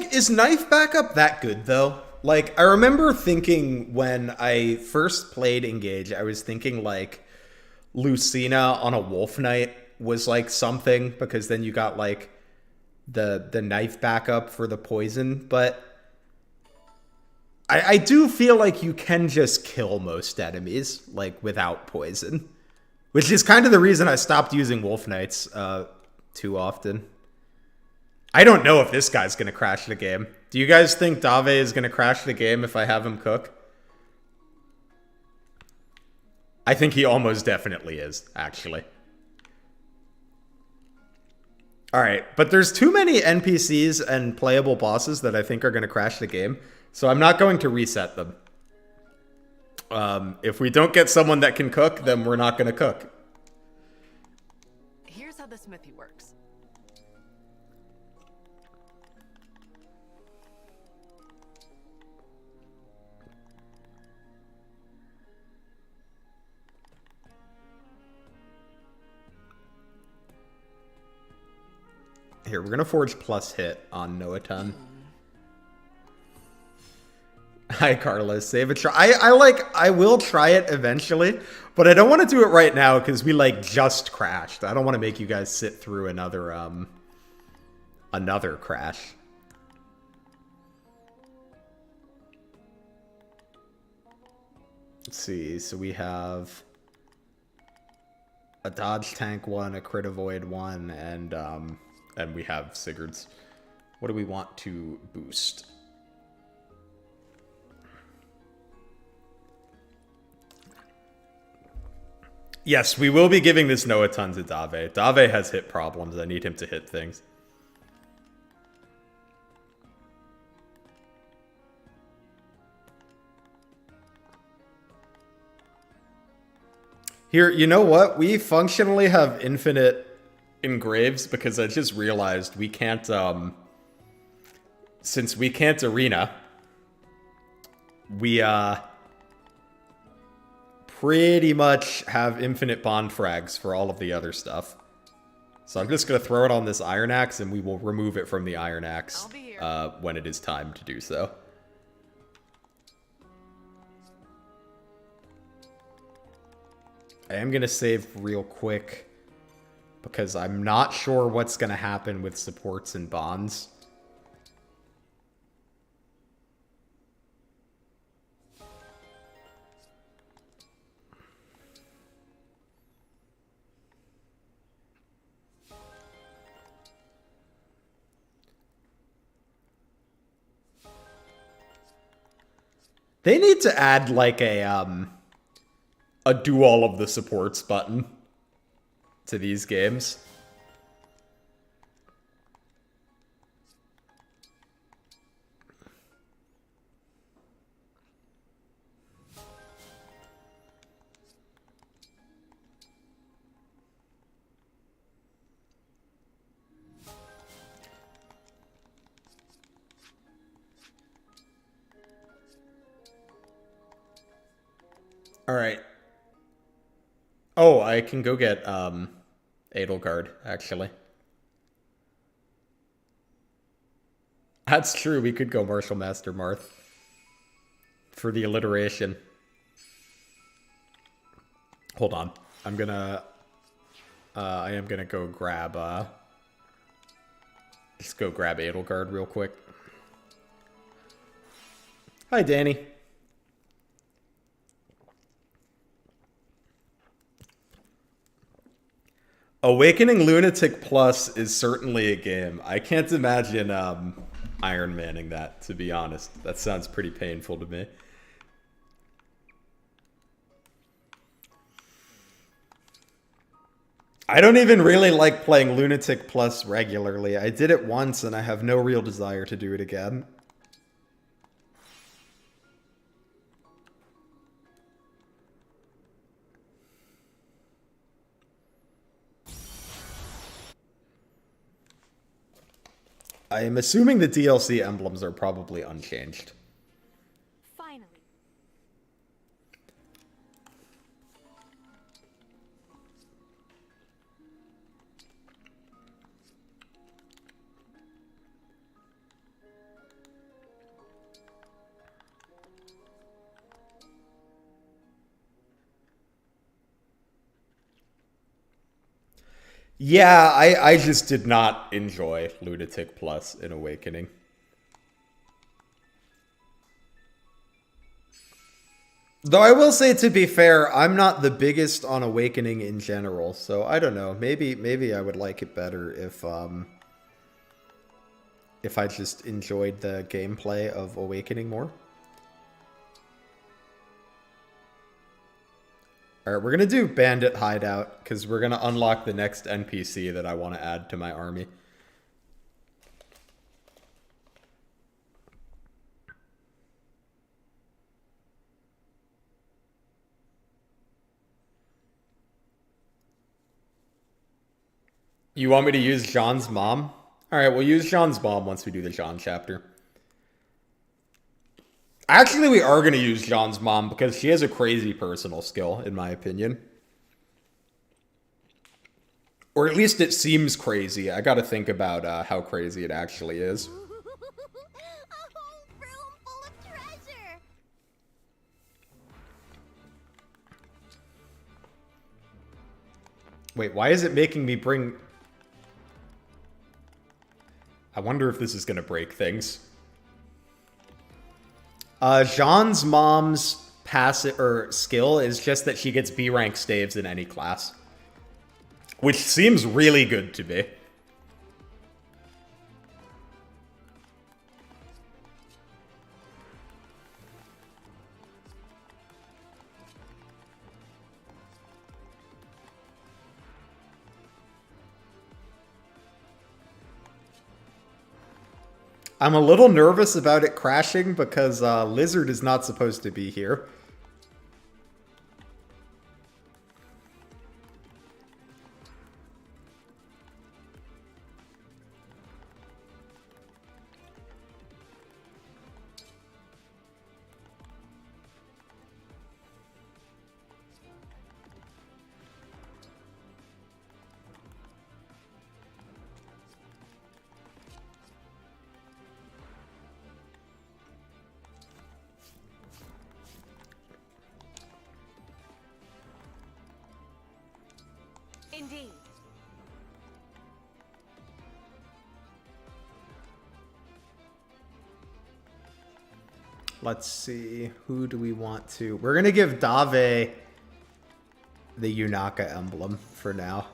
Is knife backup that good though? Like, I remember thinking when I first played Engage, I was thinking like Lucina on a Wolf Knight was like something, because then you got like the knife backup for the poison, but I do feel like you can just kill most enemies like without poison, which is kind of the reason I stopped using Wolf Knights too often. I don't know if this guy's going to crash the game. Do you guys think Dave is going to crash the game if I have him cook? I think he almost definitely is, actually. Alright, but there's too many NPCs and playable bosses that I think are going to crash the game, so I'm not going to reset them. If we don't get someone that can cook, then we're not going to cook. Here's how the smithy works. Here, we're gonna forge plus hit on Noatan. Hi, Carlos. Save a try. I will try it eventually, but I don't want to do it right now because we like just crashed. I don't want to make you guys sit through another crash. Let's see. So we have a dodge tank one, a crit avoid one, and we have Sigurd's. What do we want to boost? Yes, we will be giving this Noatan to Dave. Dave has hit problems. I need him to hit things. Here, you know what? We functionally have infinite engraves because I just realized we can't, since we can't arena, we, pretty much have infinite bond frags for all of the other stuff. So I'm just going to throw it on this Iron Axe, and we will remove it from the Iron Axe when it is time to do so. I am going to save real quick, because I'm not sure what's going to happen with supports and bonds. They need to add, like, a do all of the supports button to these games. All right. Oh, I can go get Edelgard, actually. That's true, we could go Martial Master Marth for the alliteration. Hold on. I'm gonna I am gonna go grab just go grab Edelgard real quick. Hi, Danny. Awakening Lunatic Plus is certainly a game. I can't imagine Iron Manning that, to be honest. That sounds pretty painful to me. I don't even really like playing Lunatic Plus regularly. I did it once and I have no real desire to do it again. I am assuming the DLC emblems are probably unchanged. Finally. Yeah, I just did not enjoy Lunatic Plus in Awakening. Though I will say, to be fair, I'm not the biggest on Awakening in general, so I don't know. Maybe I would like it better if I just enjoyed the gameplay of Awakening more. Alright, we're going to do Bandit Hideout, because we're going to unlock the next NPC that I want to add to my army. You want me to use Jean's mom? Alright, we'll use Jean's mom once we do the Jean chapter. Actually, we are going to use Jean's mom because she has a crazy personal skill, in my opinion. Or at least it seems crazy. I gotta think about how crazy it actually is. A whole room full of treasure. Wait, why is it making me bring... I wonder if this is gonna break things. Jean's mom's passive or skill is just that she gets B rank staves in any class, which seems really good to me. I'm a little nervous about it crashing because Lizard is not supposed to be here. Indeed. Let's see. Who do we want to? We're going to give Dave the Yunaka emblem for now.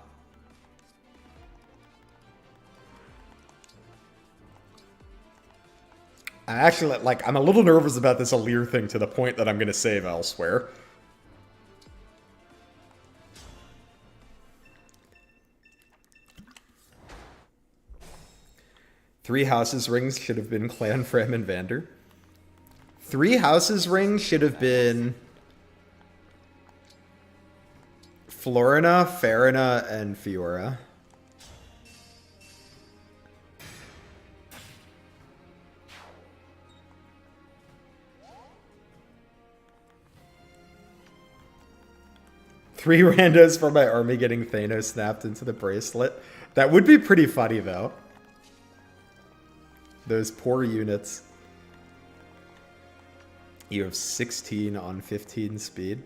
I actually, like, I'm a little nervous about this Alir thing to the point that I'm going to save elsewhere. Three Houses rings should have been Clan Fram and Vander. Three Houses rings should have been Florina, Farina, and Fiora. Three randos for my army getting Thanos snapped into the bracelet. That would be pretty funny, though. Those poor units. You have 16 on 15 speed.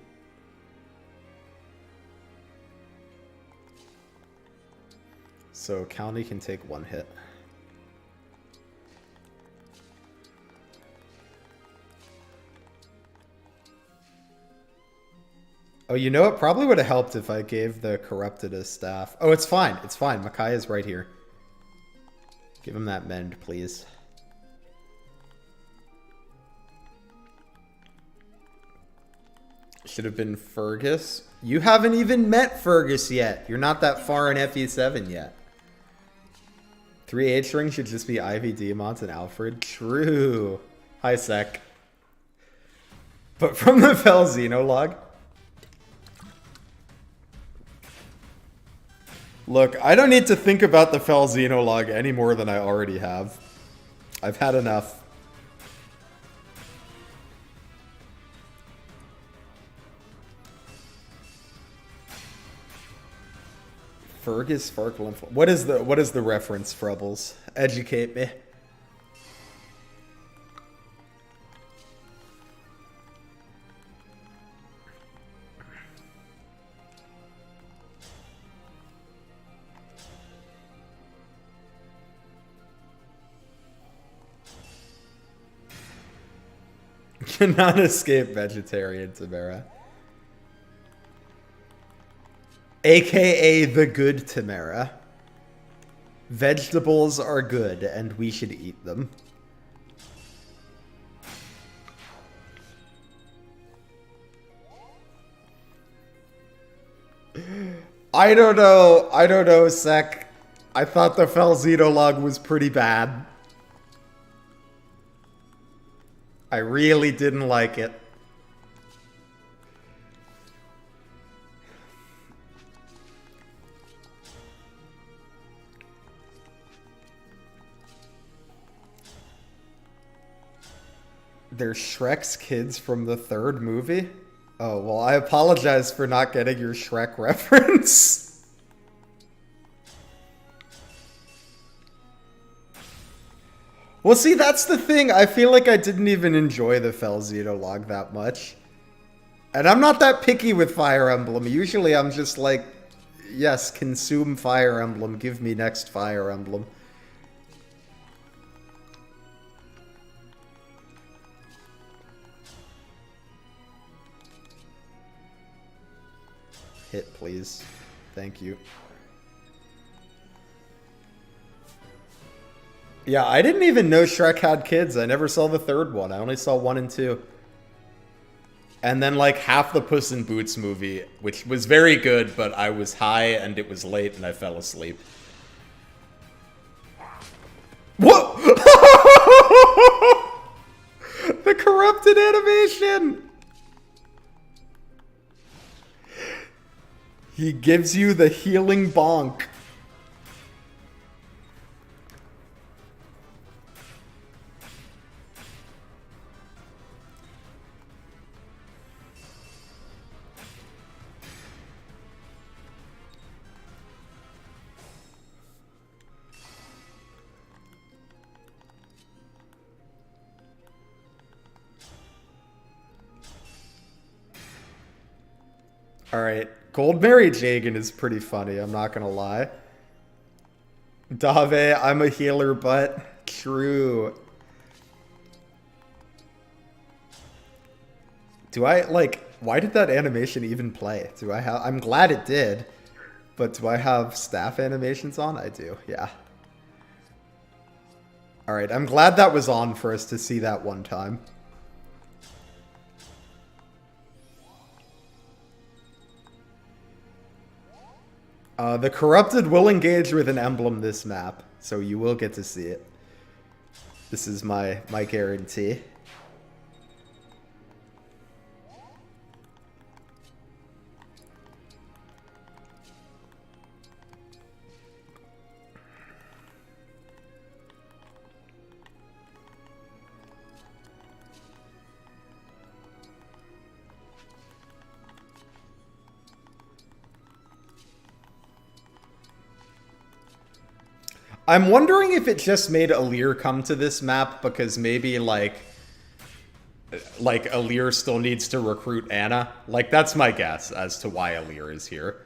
So County can take one hit. Oh, you know, it probably would have helped if I gave the Corrupted a staff. Oh, it's fine. It's fine. Micaiah's right here. Give him that mend, please. Should have been Fergus. You haven't even met Fergus yet. You're not that far in FE7 yet. 3 H-ring should just be Ivy, Diamant, and Alfred. True. Hi, Sec. But from the Fel Xenologue. Look, I don't need to think about the Fel Xenologue any more than I already have. I've had enough. Fergus, Sparkle, and what is the reference, Frubbles? Educate me. Cannot escape vegetarian, Tamara. AKA the good Tamara. Vegetables are good and we should eat them. I don't know, Sec. I thought the Fel Xenologue was pretty bad. I really didn't like it. They're Shrek's kids from the third movie? Oh, well, I apologize for not getting your Shrek reference. Well, see, that's the thing. I feel like I didn't even enjoy the Fel Xenologue that much. And I'm not that picky with Fire Emblem. Usually I'm just like, yes, consume Fire Emblem. Give me next Fire Emblem. Hit, please. Thank you. Yeah, I didn't even know Shrek had kids. I never saw the third one. I only saw 1 and 2. And then like half the Puss in Boots movie, which was very good, but I was high and it was late and I fell asleep. What? The corrupted animation! He gives you the healing bonk. All right, Goldmary Jagan is pretty funny, I'm not gonna lie. Dave, I'm a healer, but true. Do I, like, why did that animation even play? Do I have, I'm glad it did, but do I have staff animations on? I do, yeah. Alright, I'm glad that was on for us to see that one time. The Corrupted will engage with an emblem this map, so you will get to see it. This is my guarantee. I'm wondering if it just made Alir come to this map because maybe, like Alir still needs to recruit Anna. Like, that's my guess as to why Alir is here.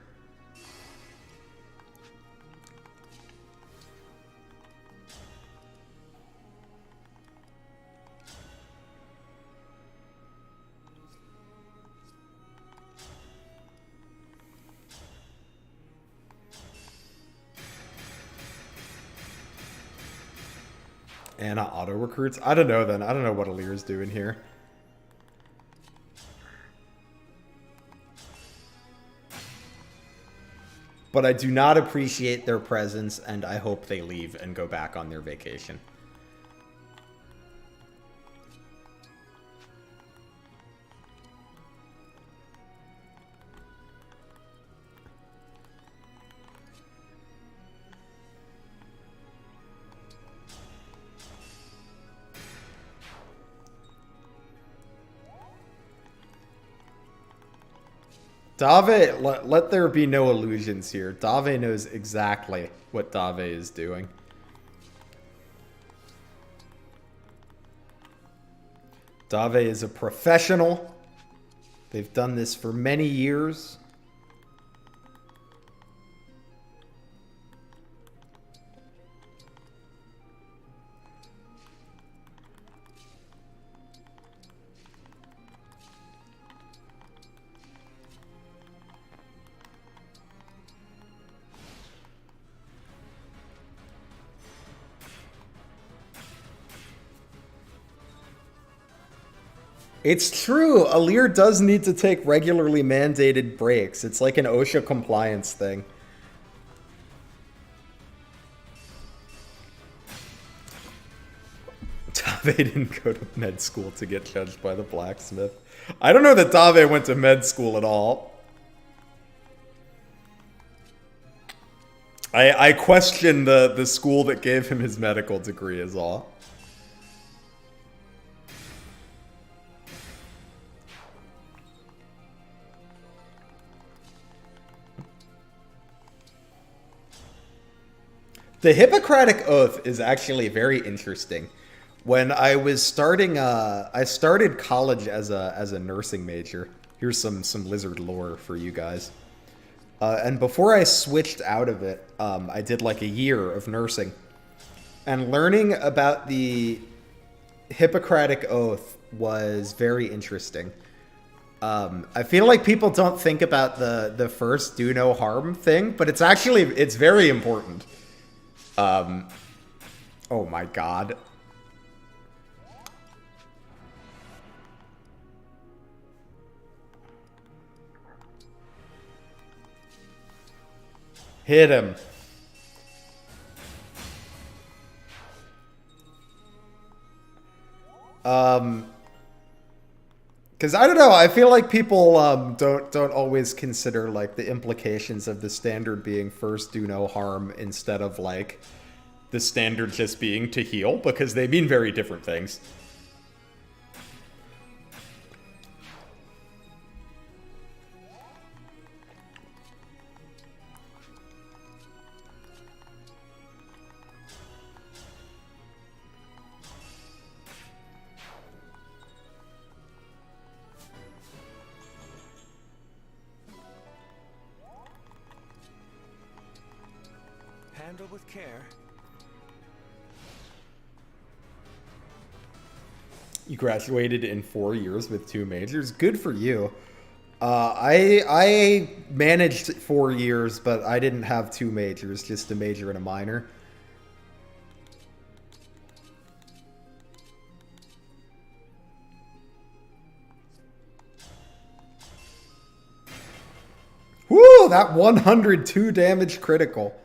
Anna auto recruits? I don't know then. I don't know what Alir's doing here. But I do not appreciate their presence, and I hope they leave and go back on their vacation. Dave, let there be no illusions here. Dave knows exactly what Dave is doing. Dave is a professional. They've done this for many years. It's true, Alir does need to take regularly mandated breaks. It's like an OSHA compliance thing. Dave didn't go to med school to get judged by the blacksmith. I don't know that Dave went to med school at all. I question the school that gave him his medical degree is all. The Hippocratic Oath is actually very interesting. When I was starting, I started college as a nursing major. Here's some lizard lore for you guys. And before I switched out of it, I did like a year of nursing. And learning about the Hippocratic Oath was very interesting. I feel like people don't think about the first do no harm thing, but it's very important. Oh my god. Hit him. Because I don't know, I feel like people don't always consider like the implications of the standard being first do no harm instead of like the standard just being to heal, because they mean very different things. Handle with care. You graduated in 4 years with 2 majors. Good for you. I managed 4 years, but I didn't have 2 majors, just a major and a minor. Woo! That 102 damage critical.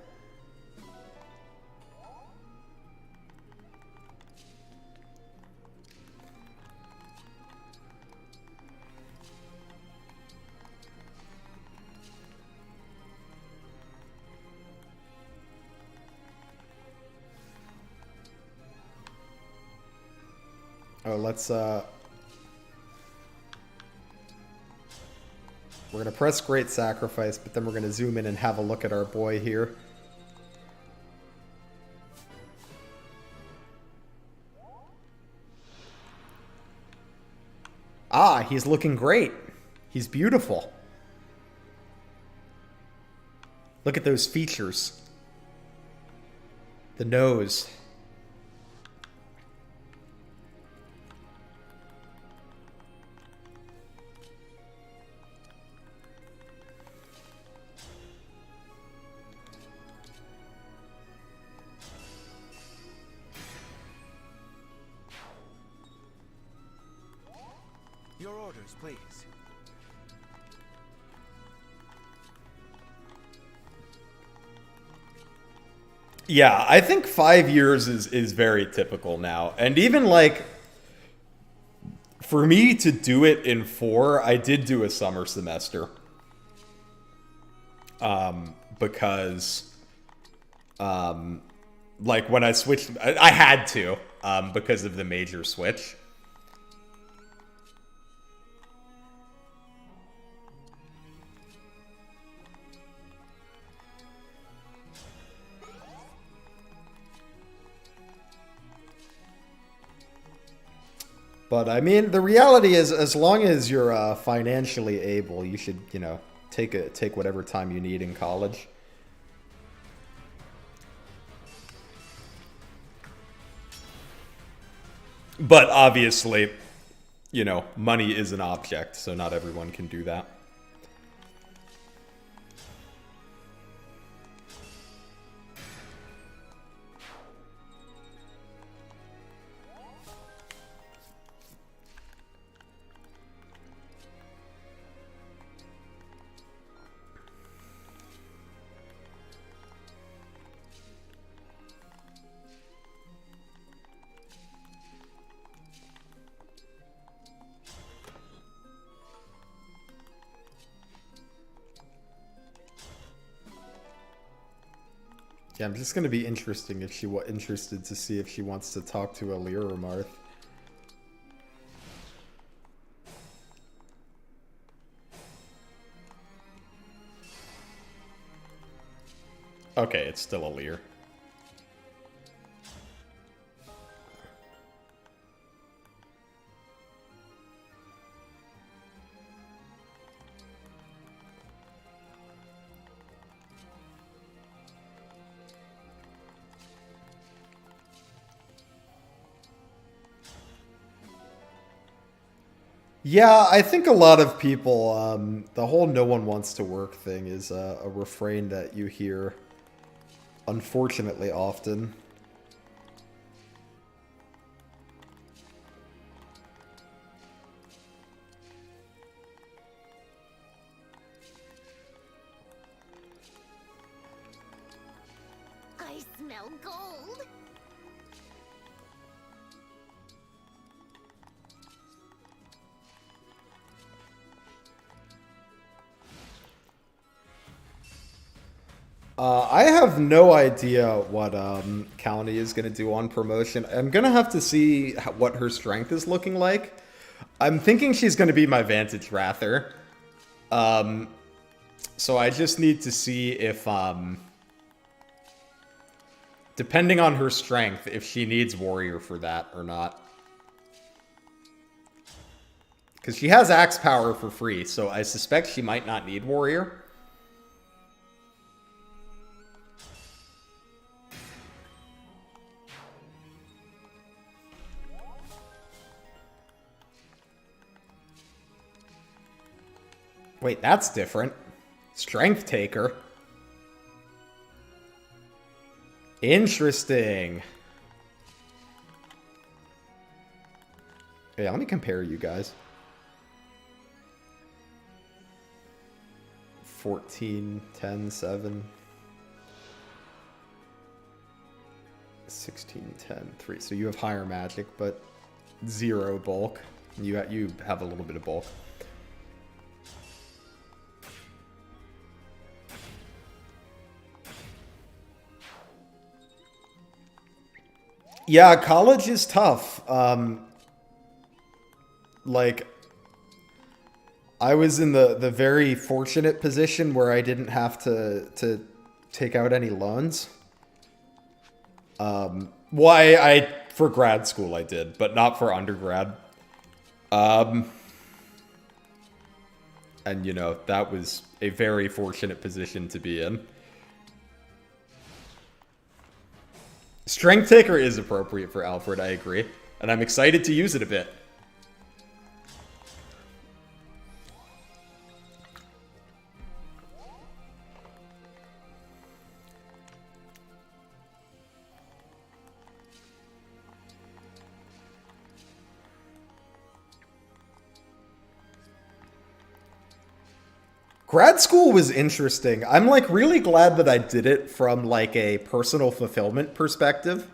Oh, let's, we're gonna press Great Sacrifice, but then we're gonna zoom in and have a look at our boy here. Ah, he's looking great. He's beautiful. Look at those features. The nose. Your orders, please. Yeah, I think 5 years is very typical now. And even, like, for me to do it in 4, I did do a summer semester. Because, like, when I switched, I had to, because of the major switch. But, I mean, the reality is, as long as you're financially able, you should, you know, take whatever time you need in college. But, obviously, you know, money is an object, so not everyone can do that. Yeah, I'm just gonna be interested to see if she wants to talk to Alir or Marth. Okay, it's still Alir. Yeah, I think a lot of people, the whole no one wants to work thing is a refrain that you hear, unfortunately, often. I smell gold. I have no idea what County is going to do on promotion. I'm going to have to see what her strength is looking like. I'm thinking she's going to be my Vantage Wrather. So I just need to see if, depending on her strength, if she needs Warrior for that or not. Because she has Axe Power for free, so I suspect she might not need Warrior. Wait, that's different. Strength Taker. Interesting. Yeah, let me compare you guys. 14, 10, 7. 16, 10, 3. So you have higher magic, but 0 bulk. You have a little bit of bulk. Yeah, college is tough. Like, I was in the very fortunate position where I didn't have to take out any loans. Why for grad school I did, but not for undergrad. And you know, that was a very fortunate position to be in. Strength Taker is appropriate for Alfred, I agree. And I'm excited to use it a bit. Grad school was interesting. I'm like really glad that I did it from like a personal fulfillment perspective.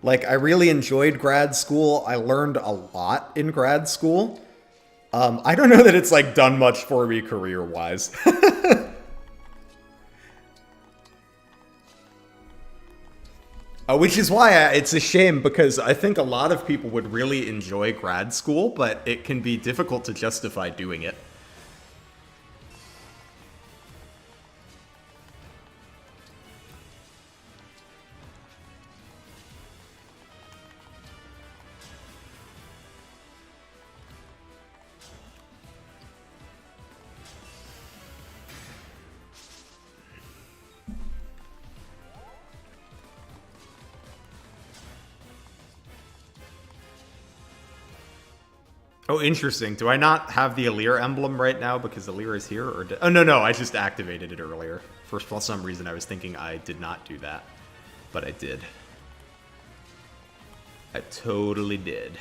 Like I really enjoyed grad school. I learned a lot in grad school. I don't know that it's like done much for me career-wise. Which is why it's a shame because I think a lot of people would really enjoy grad school, but it can be difficult to justify doing it. Oh, interesting. Do I not have the Firee emblem right now because Firee is here? Or oh, no, I just activated it earlier. For some reason, I was thinking I did not do that. But I did. I totally did.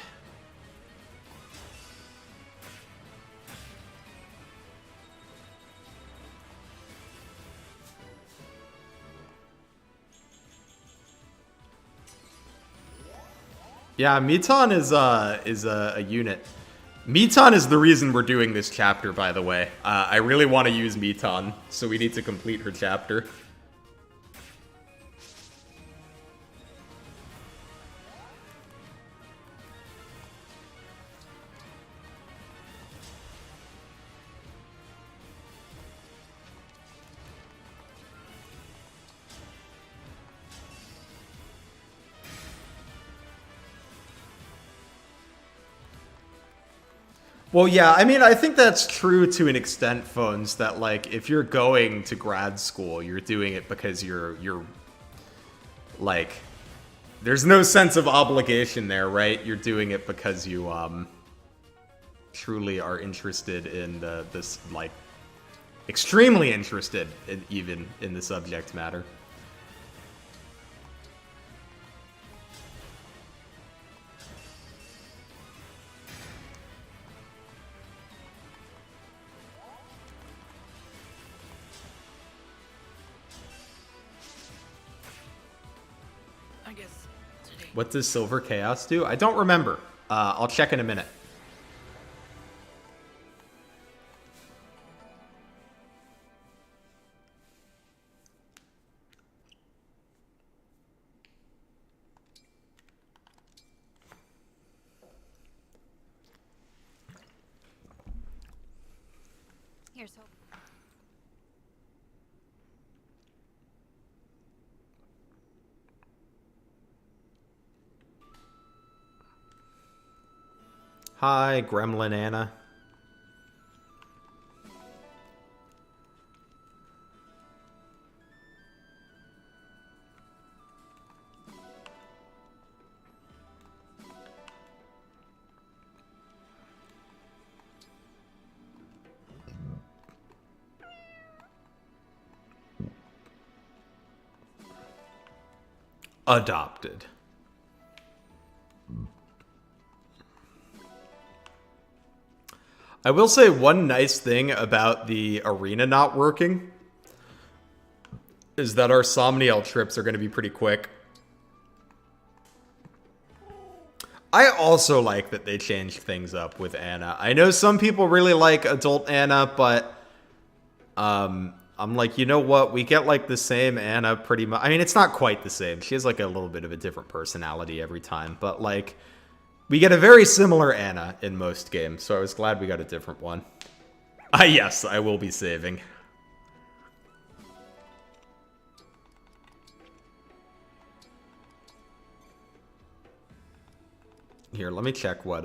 Yeah, Miton is a unit. Miton is the reason we're doing this chapter, by the way. I really want to use Miton, so we need to complete her chapter. Well, yeah, I mean, I think that's true to an extent, Phones, that, like, if you're going to grad school, you're doing it because you're like, there's no sense of obligation there, right? You're doing it because you, truly are interested in this, like, extremely interested even in the subject matter. What does Silver Chaos do? I don't remember. I'll check in a minute. Here's hope. Hi, Gremlin Anna. adopted. I will say one nice thing about the arena not working is that our Somniel trips are going to be pretty quick. I also like that they changed things up with Anna. I know some people really like adult Anna, but I'm like, you know what? We get like the same Anna pretty much. I mean, it's not quite the same. She has like a little bit of a different personality every time, but like we get a very similar Anna in most games, so I was glad we got a different one. Ah, yes, I will be saving. Here, let me check what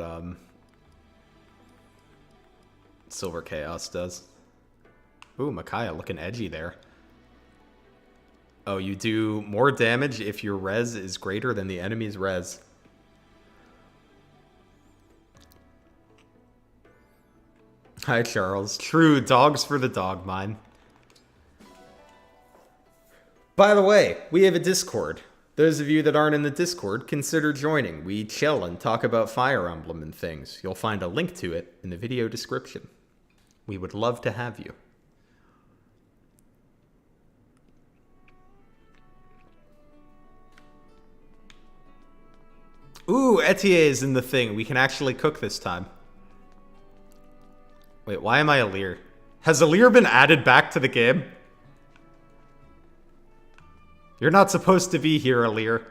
Silver Chaos does. Ooh, Micaiah looking edgy there. Oh, you do more damage if your res is greater than the enemy's res. Hi, Charles. True, dogs for the dog mine. By the way, we have a Discord. Those of you that aren't in the Discord, consider joining. We chill and talk about Fire Emblem and things. You'll find a link to it in the video description. We would love to have you. Ooh, Etier is in the thing. We can actually cook this time. Wait, why am I Alir? Has Alir been added back to the game? You're not supposed to be here, Alir.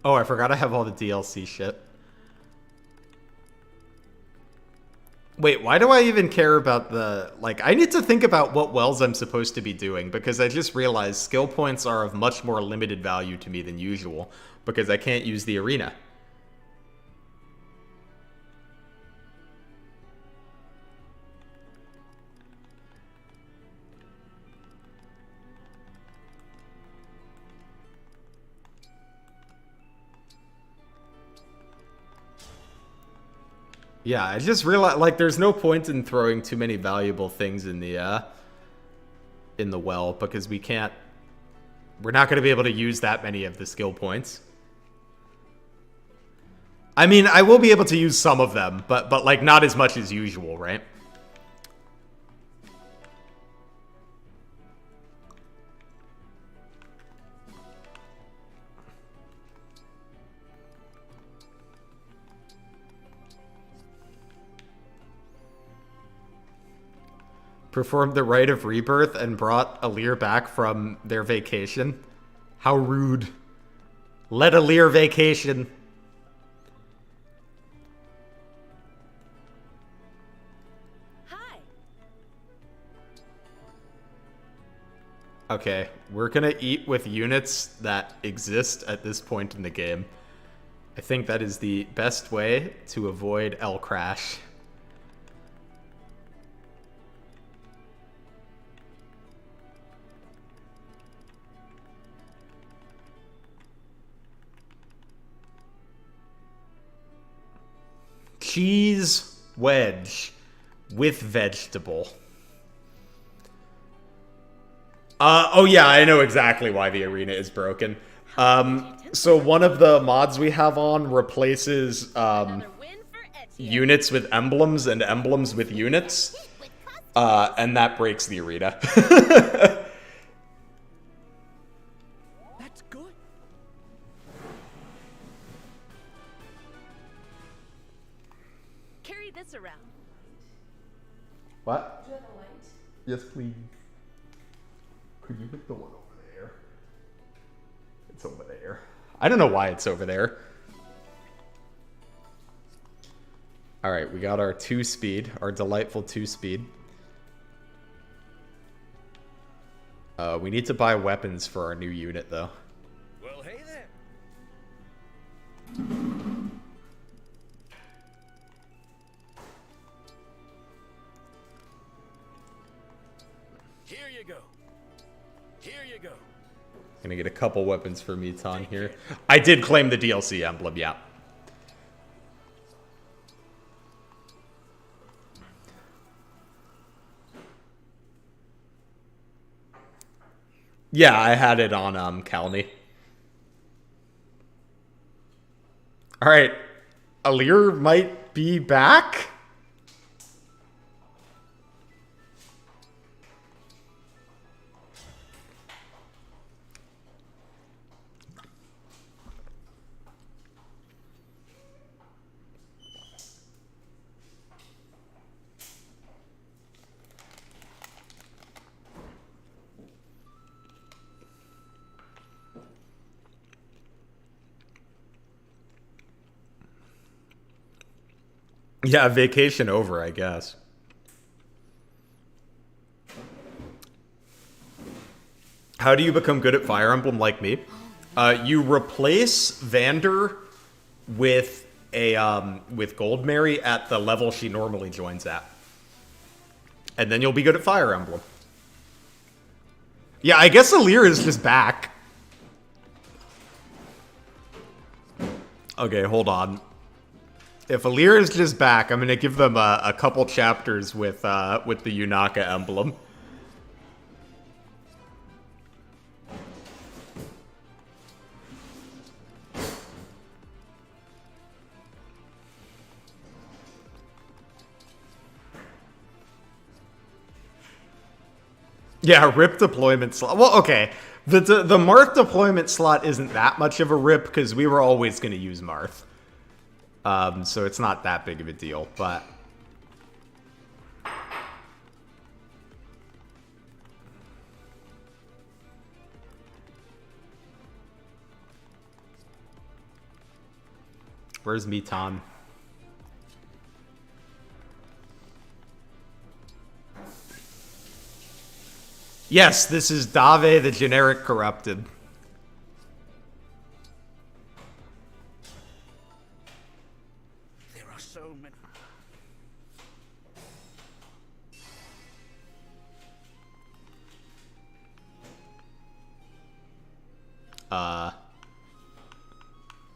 Oh, I forgot I have all the DLC shit. Wait, why do I even care about the... Like, I need to think about what wells I'm supposed to be doing, because I just realized skill points are of much more limited value to me than usual, because I can't use the arena. Yeah, I just realized, like, there's no point in throwing too many valuable things in the well, because we can't... We're not going to be able to use that many of the skill points. I mean, I will be able to use some of them, but like, not as much as usual, right? Performed the rite of rebirth and brought Alir back from their vacation. How rude. Let Alir vacation. Hi. Okay, we're gonna eat with units that exist at this point in the game. I think that is the best way to avoid L crash. Cheese wedge with vegetable. Oh yeah, I know exactly why the arena is broken. So one of the mods we have on replaces Another win for Etienne. units with emblems and emblems with units, With custom and that breaks the arena. That's good. carry this around. What? Yes, please. Could you get the one over there? It's over there. I don't know why it's over there. Alright, we got our 2-speed, our delightful 2-speed. We need to buy weapons for our new unit, though. Well, hey there. Here you go. Here you go. Gonna get a couple weapons for Meton here. I did claim the DLC emblem, yeah. Yeah, I had it on Kalni. Alright. Alir might be back? Yeah, vacation over, I guess. How do you become good at Fire Emblem like me? You replace Vander with with Goldmary at the level she normally joins at. And then you'll be good at Fire Emblem. Yeah, I guess Alir is just back. Okay, hold on. If Alir is just back, I'm gonna give them a couple chapters with the Yunaka emblem. Yeah, rip deployment slot. Well, okay. The Marth deployment slot isn't that much of a rip because we were always gonna use Marth. So it's not that big of a deal, but... Where's Meton? Yes, this is Dave, the generic corrupted. There are so many.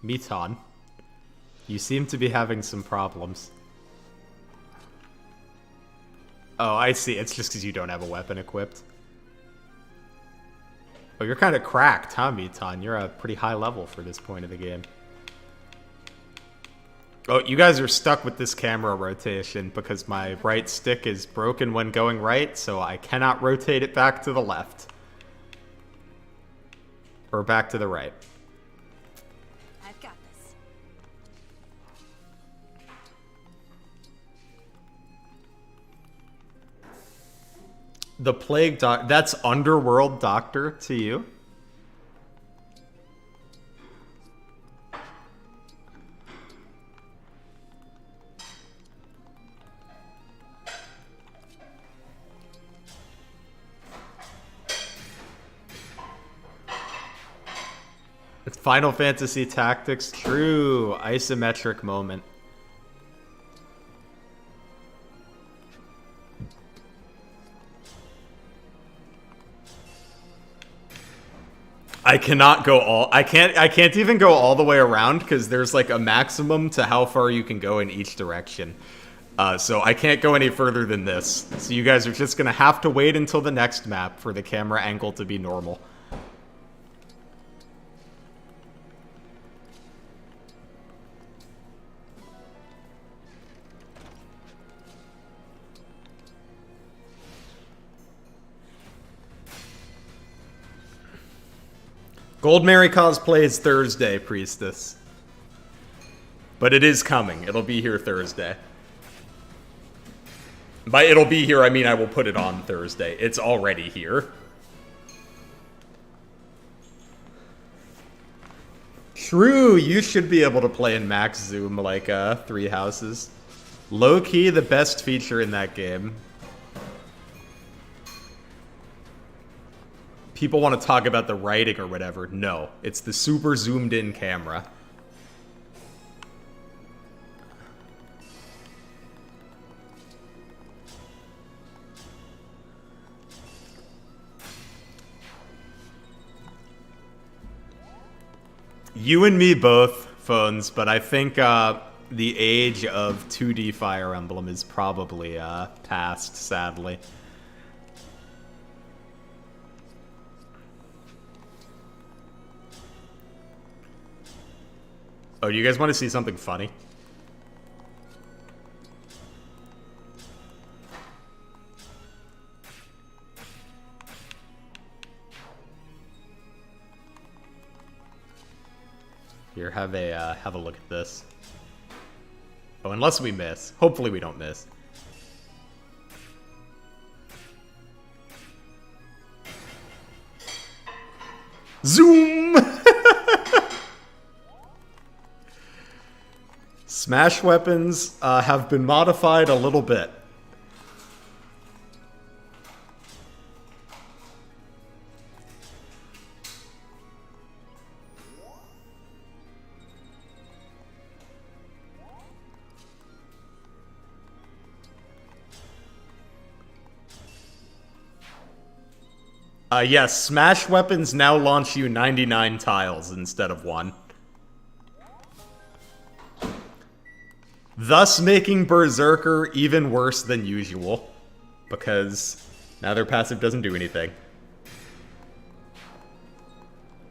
Meton. You seem to be having some problems. Oh, I see. It's just because you don't have a weapon equipped. Oh, you're kind of cracked, huh, Meton? You're a pretty high level for this point of the game. Oh, you guys are stuck with this camera rotation because my right stick is broken when going right, so I cannot rotate it back to the left. Or back to the right. I've got this. The Plague Doctor... That's Underworld Doctor to you? It's Final Fantasy Tactics. True. Isometric moment. I cannot go all... I can't even go all the way around because there's like a maximum to how far you can go in each direction. So I can't go any further than this. So you guys are just going to have to wait until the next map for the camera angle to be normal. Goldmary cosplay is Thursday, Priestess. But it is coming. It'll be here Thursday. By it'll be here, I mean I will put it on Thursday. It's already here. True, you should be able to play in max zoom like 3 houses. Low-key, the best feature in that game. People want to talk about the writing or whatever. No, it's the super zoomed in camera. You and me both, Phones, but I think the age of 2D Fire Emblem is probably past, sadly. Oh, do you guys want to see something funny? Here, have a look at this. Oh, unless we miss. Hopefully we don't miss. Zoom! Smash weapons have been modified a little bit. Yes, Smash weapons now launch you 99 tiles instead of 1. Thus making Berserker even worse than usual. Because now their passive doesn't do anything.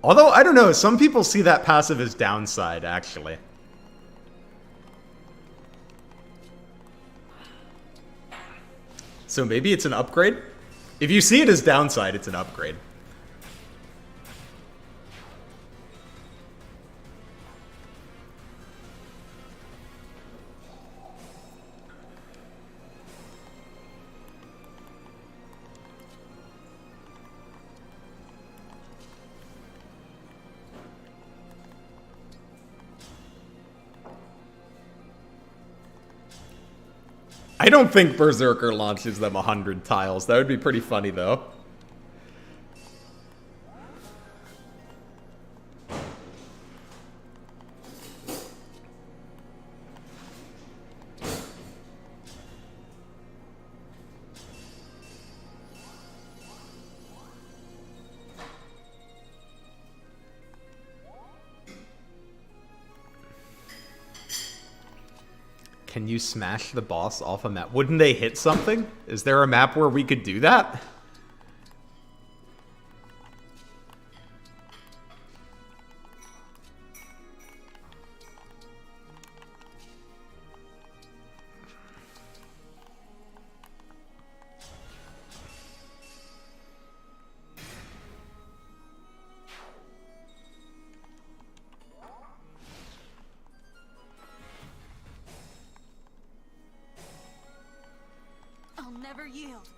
Although, I don't know, some people see that passive as downside, actually. So maybe it's an upgrade? If you see it as downside, it's an upgrade. I don't think Berserker launches them 100 tiles. That would be pretty funny, though. Can you smash the boss off a map? Wouldn't they hit something? Is there a map where we could do that? I'll never yield.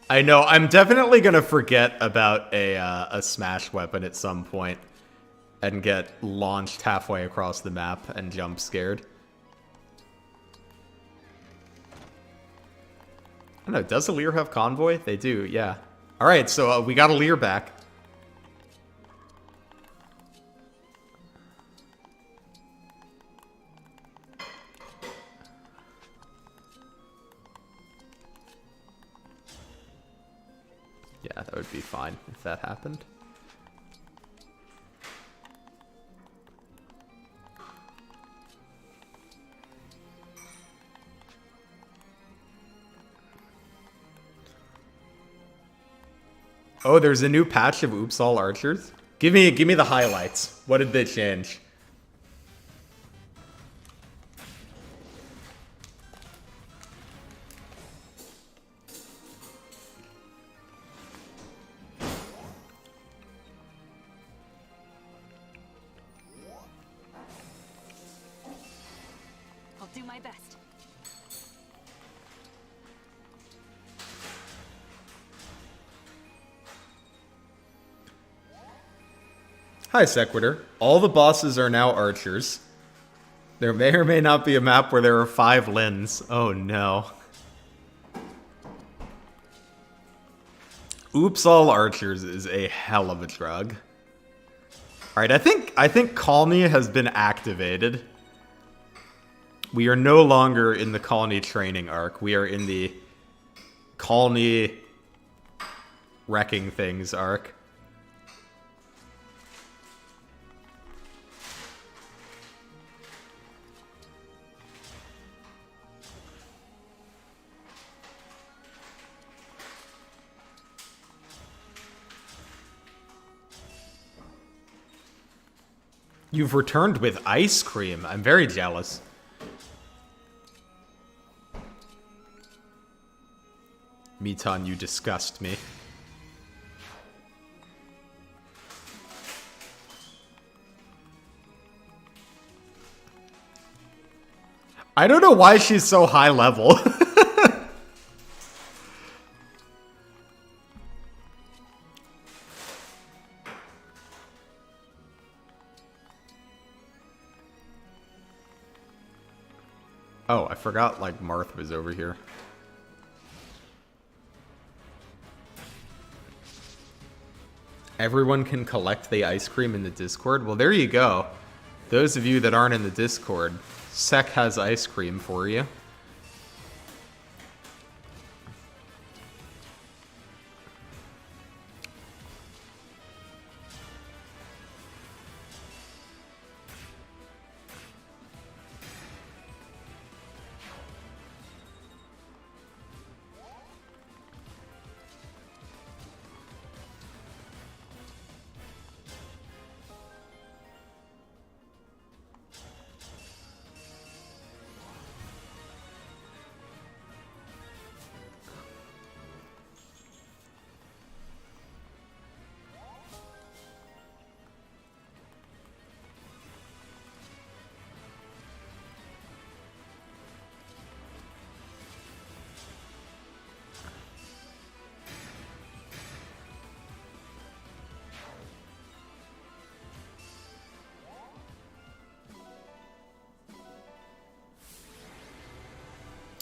I know, I'm definitely gonna forget about a smash weapon at some point and get launched halfway across the map and jump scared. I don't know, does Alir have convoy? They do, yeah. Alright, so we got Alir back. Yeah, that would be fine if that happened. Oh, there's a new patch of Oops All Archers. Give me the highlights. What did they change? I'll do my best. Hi, Sequitur. All the bosses are now archers. There may or may not be a map where there are 5 Lins. Oh no. Oops All Archers is a hell of a drug. Alright, I think Colony has been activated. We are no longer in the Colony training arc. We are in the Colony wrecking things arc. You've returned with ice cream. I'm very jealous. Mitan, you disgust me. I don't know why she's so high level. Oh, I forgot, like, Marth was over here. Everyone can collect the ice cream in the Discord? Well, there you go. Those of you that aren't in the Discord, Sek has ice cream for you.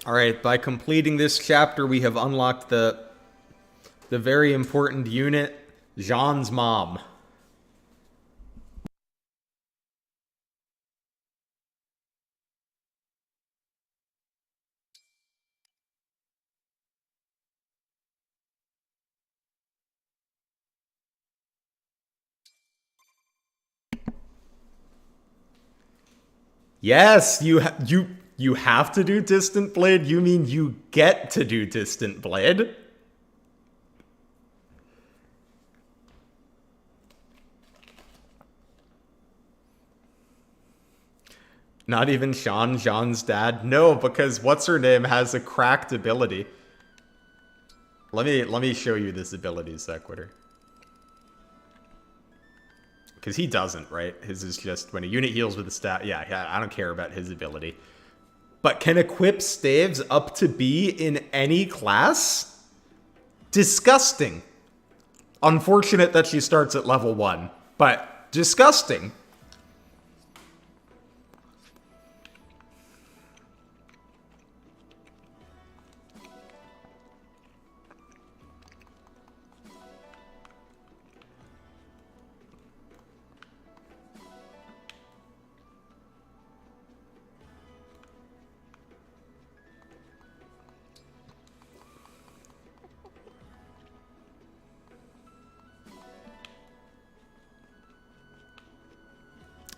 Alright, by completing this chapter, we have unlocked the very important unit, Jean's mom. Yes, you have to do Distant Blade? You mean you get to do Distant Blade? Not even Sean, Jean's dad? No, because what's-her-name has a cracked ability. Let me show you this ability, Sequitur. Because he doesn't, right? His is just when a unit heals with a stat. Yeah, I don't care about his ability. But can equip staves up to B in any class? Disgusting. Unfortunate that she starts at level 1, but disgusting.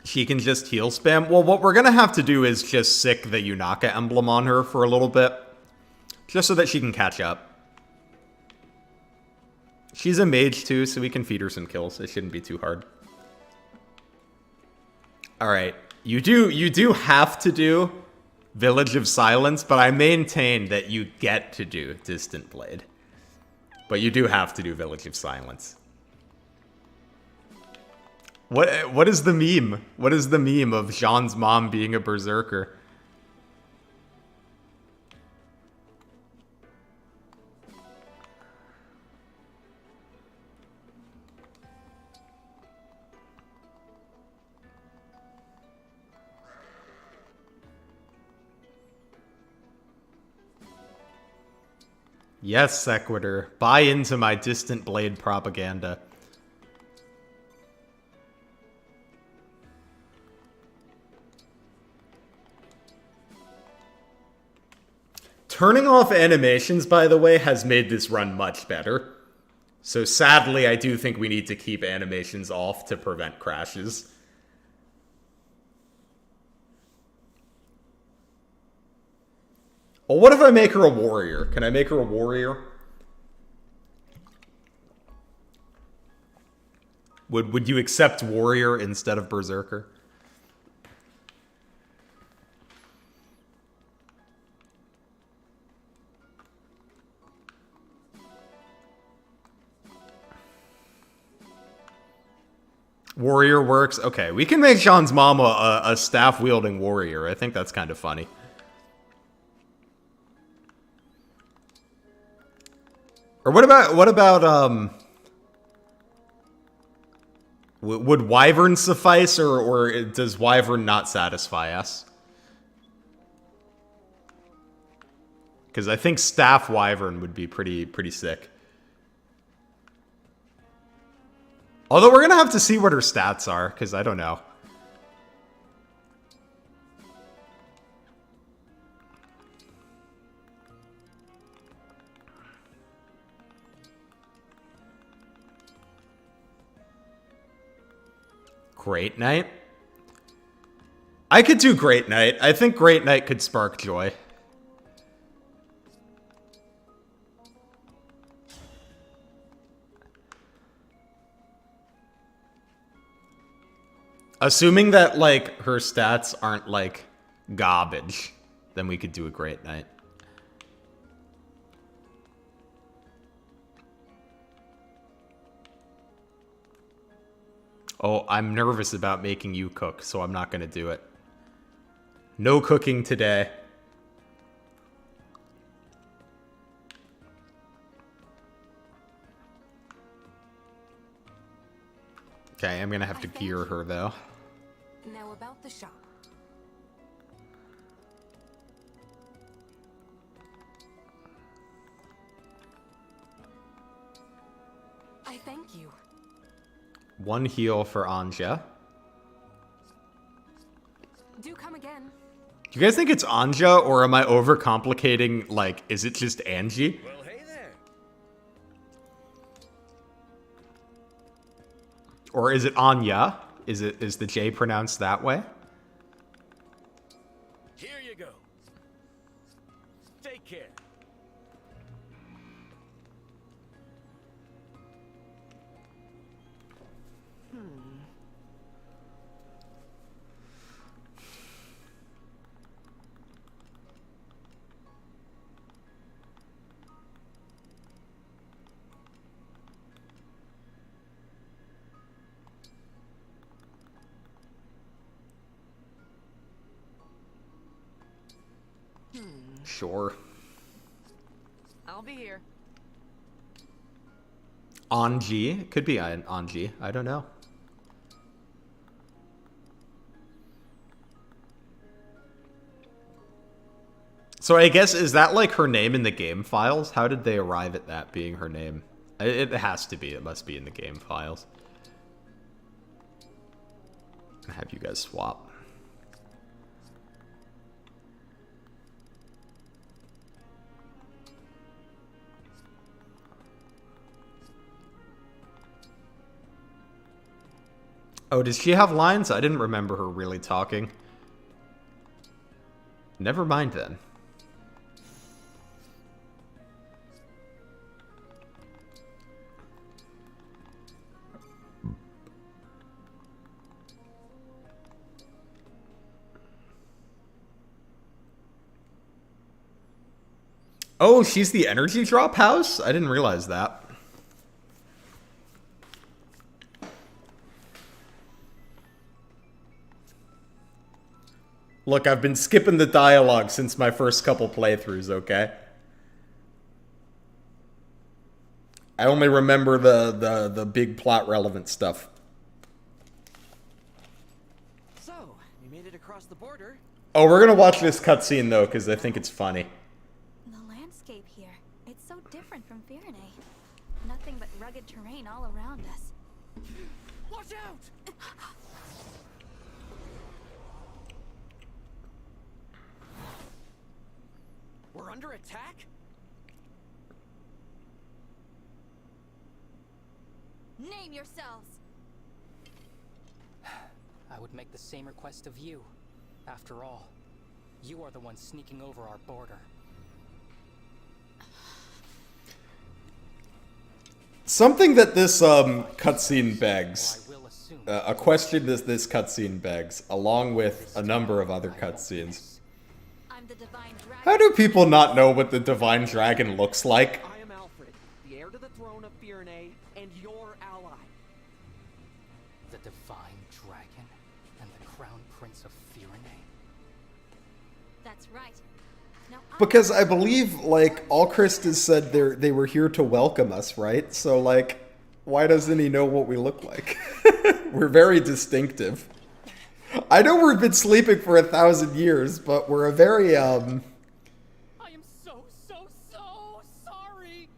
She can just heal spam? Well, what we're going to have to do is just sick the Yunaka emblem on her for a little bit. Just so that she can catch up. She's a mage too, so we can feed her some kills. It shouldn't be too hard. Alright. You do have to do Village of Silence, but I maintain that you get to do Distant Blade. But you do have to do Village of Silence. What is the meme? What is the meme of Jean's mom being a berserker? Yes, Sequitur. Buy into my distant blade propaganda. Turning off animations, by the way, has made this run much better. So sadly, I do think we need to keep animations off to prevent crashes. Well, what if I make her a warrior? Can I make her a warrior? Would you accept warrior instead of berserker? Warrior works. Okay, we can make Sean's mama a staff-wielding warrior. I think that's kind of funny. Or what about would Wyvern suffice, or does Wyvern not satisfy us? Because I think Staff Wyvern would be pretty sick. Although we're gonna have to see what her stats are, because I don't know. Great Knight? I could do Great Knight. I think Great Knight could spark joy. Assuming that, like, her stats aren't, like, garbage, then we could do a Great Knight. Oh, I'm nervous about making you cook, so I'm not gonna do it. No cooking today. Okay, I'm gonna have to gear her, though. Now about the shop. I thank you. One heal for Anja. Do come again. Do you guys think it's Anja, or am I overcomplicating, like, is it just Angie? Well, hey there. Or is it Anya? Is the J pronounced that way? Here you go. Take care. Sure. I'll be here. Anji? Could be an Anji. I don't know. So I guess, is that like her name in the game files? How did they arrive at that being her name? It has to be. It must be in the game files. I'll have you guys swap. Oh, does she have lines? I didn't remember her really talking. Never mind then. Oh, she's the energy drop house? I didn't realize that. Look, I've been skipping the dialogue since my first couple playthroughs, okay? I only remember the big plot relevant stuff. So, you made it across the border. Oh, we're gonna watch this cutscene though, because I think it's funny. The landscape here, it's so different from Firee. Nothing but rugged terrain all around us. Watch out! We're under attack? Name yourselves! I would make the same request of you. After all, you are the one sneaking over our border. Something that this cutscene begs, I will assume a question this cutscene begs, along with a number of other cutscenes. I'm the Divine Dragon. How do people not know what the Divine Dragon looks like? I am Alfred, the heir to the throne of Firee, and your ally. the Divine Dragon and the Crown Prince of Firee. That's right. Now Because I believe, like, all Christus said they were here to welcome us, right? So, like, why doesn't he know what we look like? We're very distinctive. I know we've been sleeping for 1,000 years, but we're a very, I am so sorry.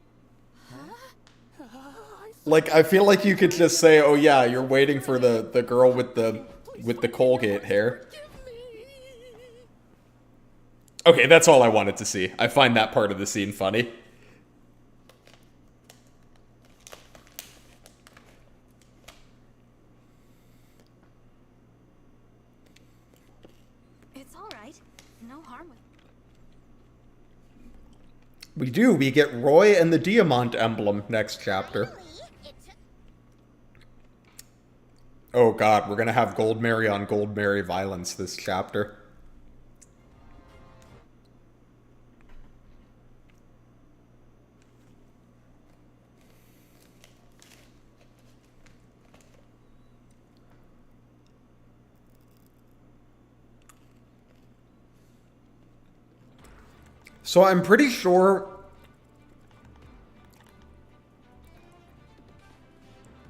like, I feel like you could just say, oh yeah, you're waiting for the girl with the Colgate hair. Okay, that's all I wanted to see. I find that part of the scene funny. it's all right. No harm with. We do. We get Roy and the Diamant emblem next chapter. Oh god, we're gonna have Goldmary on Goldmary violence this chapter. So I'm pretty sure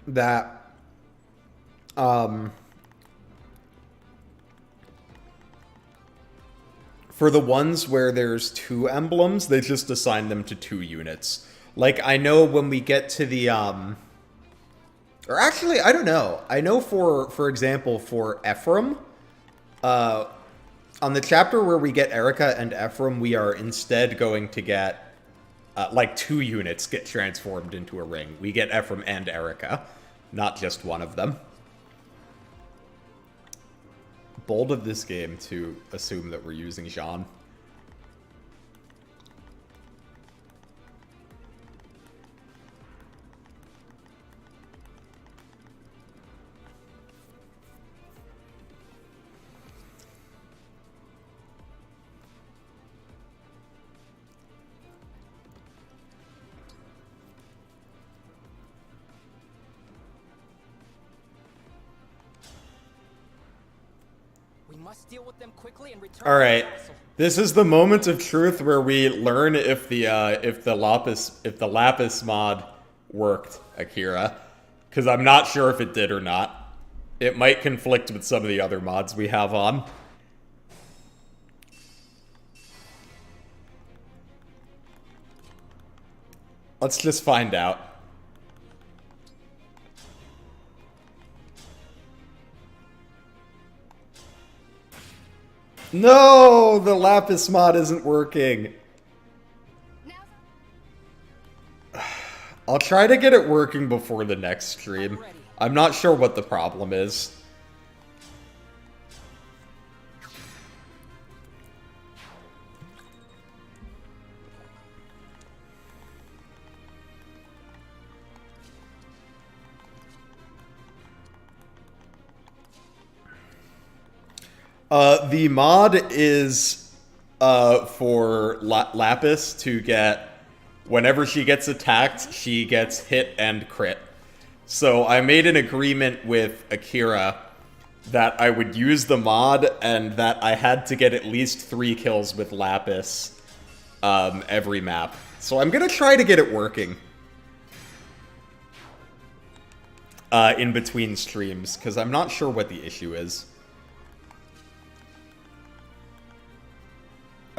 that for the ones where there's 2 emblems, they just assign them to 2 units. Like, I know when we get to the or actually, I don't know. I know for example, for Ephraim, on the chapter where we get Erica and Ephraim, we are instead going to get, like, 2 units get transformed into a ring. We get Ephraim and Erica, not just one of them. Bold of this game to assume that we're using Jean. We must deal with them quickly and return. All right, to the castle. this is the moment of truth where we learn if the lapis mod worked, Akira, because I'm not sure if it did or not. It might conflict with some of the other mods we have on. Let's just find out. No, the lapis mod isn't working. I'll try to get it working before the next stream. I'm not sure what the problem is. The mod is for Lapis to get, whenever she gets attacked, she gets hit and crit. So I made an agreement with Akira that I would use the mod and that I had to get at least 3 kills with Lapis every map. So I'm gonna try to get it working in between streams, because I'm not sure what the issue is.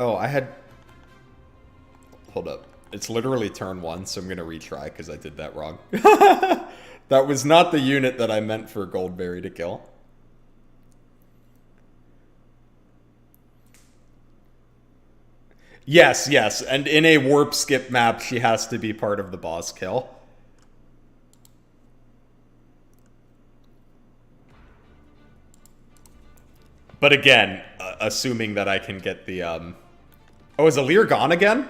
Oh, I had... Hold up. It's literally turn 1, so I'm gonna retry because I did that wrong. That was not the unit that I meant for Goldmary to kill. Yes, yes, and in a warp skip map, she has to be part of the boss kill. But again, assuming that I can get the, Oh, is Alear gone again?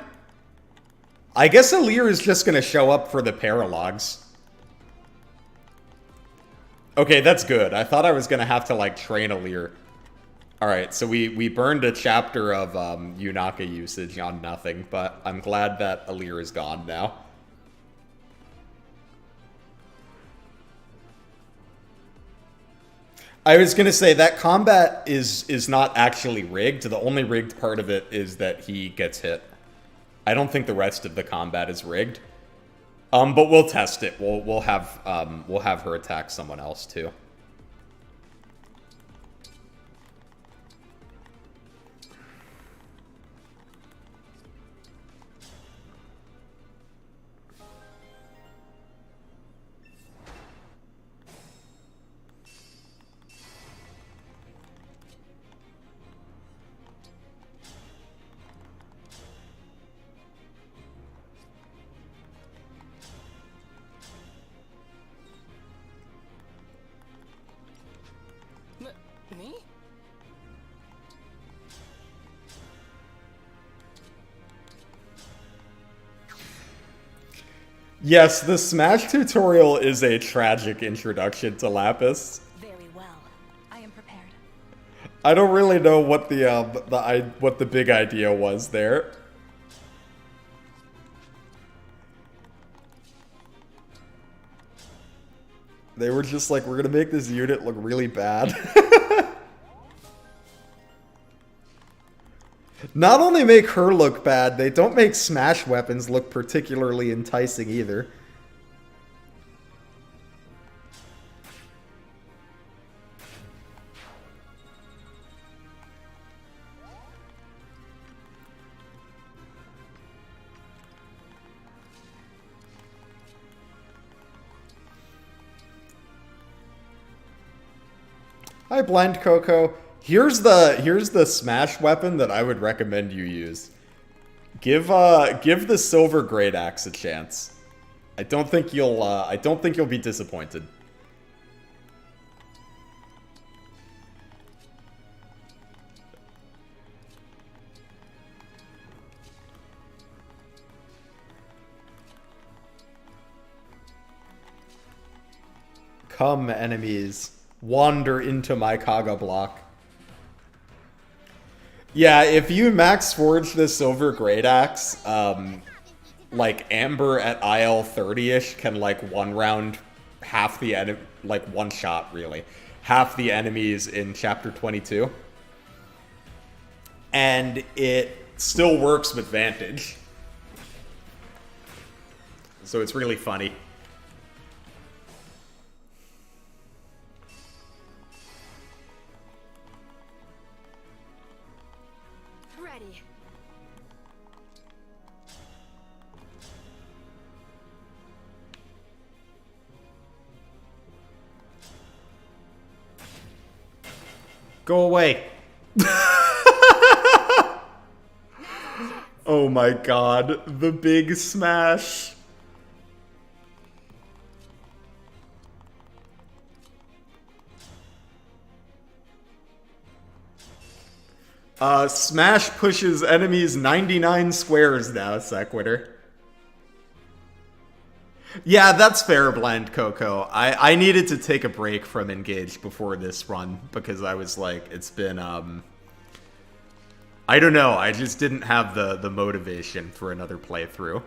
I guess Alear is just gonna show up for the paralogs. Okay, that's good. I thought I was gonna have to, like, train Alear. Alright, so we burned a chapter of Yunaka usage on nothing, but I'm glad that Alear is gone now. I was gonna say, that combat is not actually rigged. The only rigged part of it is that he gets hit. I don't think the rest of the combat is rigged. But we'll test it. We'll have her attack someone else too. Me? Yes, the Smash tutorial is a tragic introduction to Lapis. Very well. I am prepared. I don't really know what the big idea was there. They were just like, we're gonna make this unit look really bad. Not only make her look bad, they don't make Smash weapons look particularly enticing either. Hi, Blind Coco. Here's the Smash weapon that I would recommend you use. Give the Silver Great Axe a chance. I don't think you'll be disappointed. Come, enemies. Wander into my Kaga block. Yeah, if you max forge the Silver Great Axe, like Amber at IL 30-ish can like one round half the enemy, like one shot really, half the enemies in chapter 22. And it still works with Vantage. So it's really funny. Ready. Go away. Oh my god, the big smash. Smash pushes enemies 99 squares now, Sequitur. Yeah, that's fair, Blind Coco. I needed to take a break from Engage before this run because I was like, it's been, I don't know, I just didn't have the motivation for another playthrough.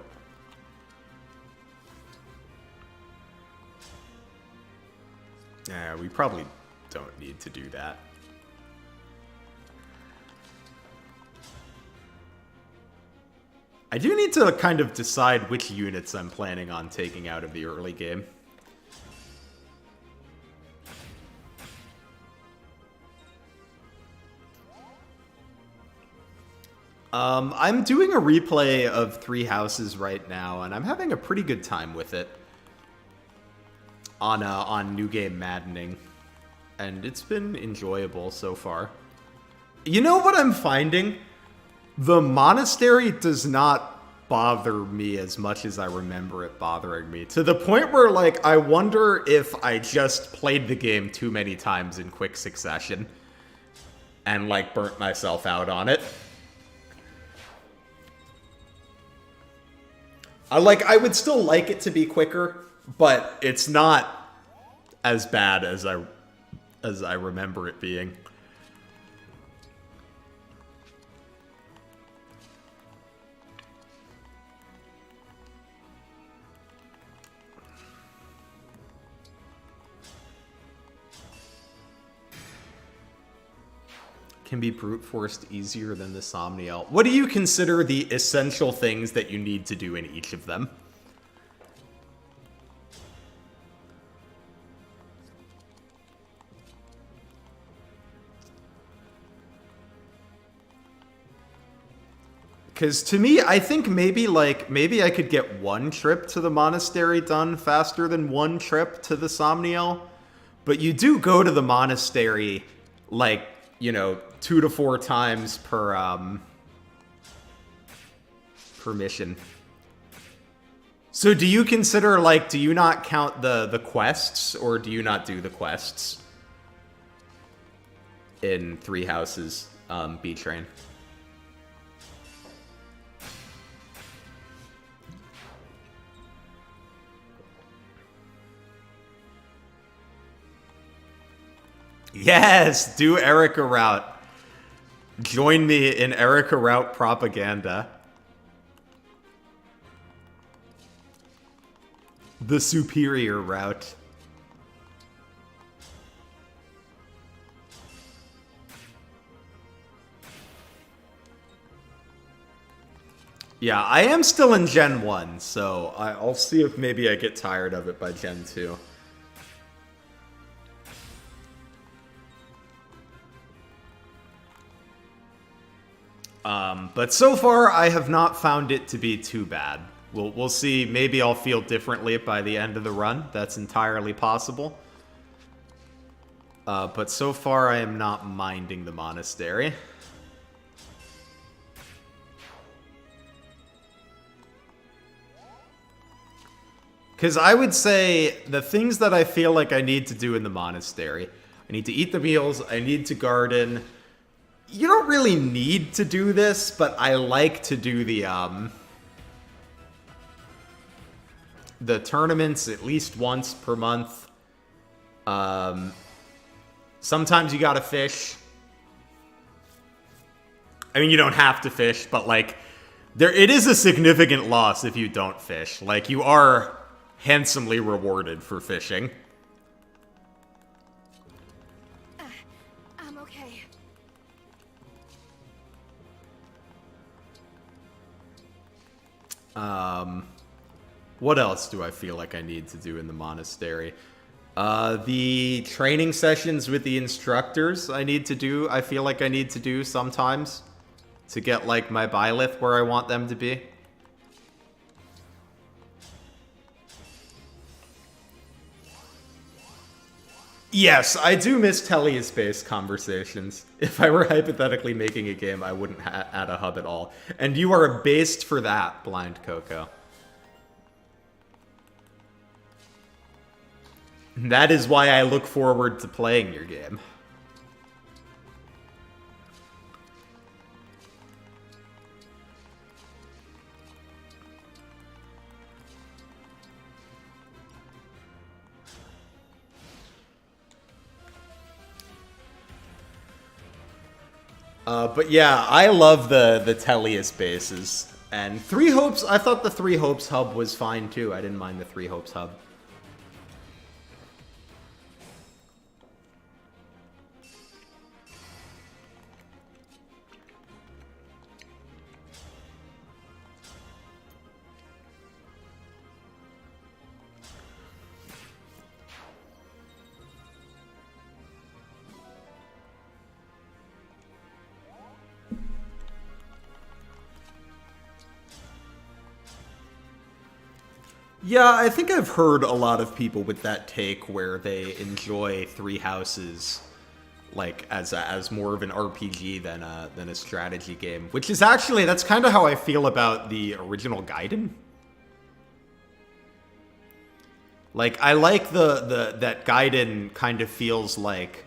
Yeah, we probably don't need to do that. I do need to kind of decide which units I'm planning on taking out of the early game. I'm doing a replay of Three Houses right now, and I'm having a pretty good time with it on New Game Maddening, and it's been enjoyable so far. You know what I'm finding? The monastery does not bother me as much as I remember it bothering me, to the point where, like, I wonder if I just played the game too many times in quick succession and, like, burnt myself out on it. I would still like it to be quicker, but it's not as bad as I remember it being. Can be brute forced easier than the Somniel. What do you consider the essential things that you need to do in each of them? Because to me, I think maybe I could get one trip to the monastery done faster than one trip to the Somniel. But you do go to the monastery, like, you know, 2 to 4 times per mission. So do you consider, like, do you not count the quests, or do you not do the quests in Three Houses B-Train? Yes, do Erica route. Join me in Erica route propaganda. The superior route. Yeah, I am still in Gen 1, so I'll see if maybe I get tired of it by Gen 2. But so far, I have not found it to be too bad. We'll see. Maybe I'll feel differently by the end of the run. That's entirely possible. But so far, I am not minding the monastery. Because I would say the things that I feel like I need to do in the monastery. I need to eat the meals. I need to garden. You don't really need to do this, but I like to do the tournaments at least once per month. Sometimes you gotta fish. I mean, you don't have to fish, but, like, it is a significant loss if you don't fish. Like, you are handsomely rewarded for fishing. I'm okay. What else do I feel like I need to do in the monastery? The training sessions with the instructors I feel like I need to do sometimes to get, like, my Byleth where I want them to be. Yes, I do miss Tellius-based conversations. If I were hypothetically making a game, I wouldn't add a hub at all. And you are based for that, Blind Coco. That is why I look forward to playing your game. But yeah, I love the Tellius bases. And Three Hopes, I thought the Three Hopes hub was fine too. I didn't mind the Three Hopes hub. Yeah, I think I've heard a lot of people with that take where they enjoy Three Houses like as more of an RPG than a strategy game, which is actually that's kind of how I feel about the original Gaiden. Like I like the that Gaiden kind of feels like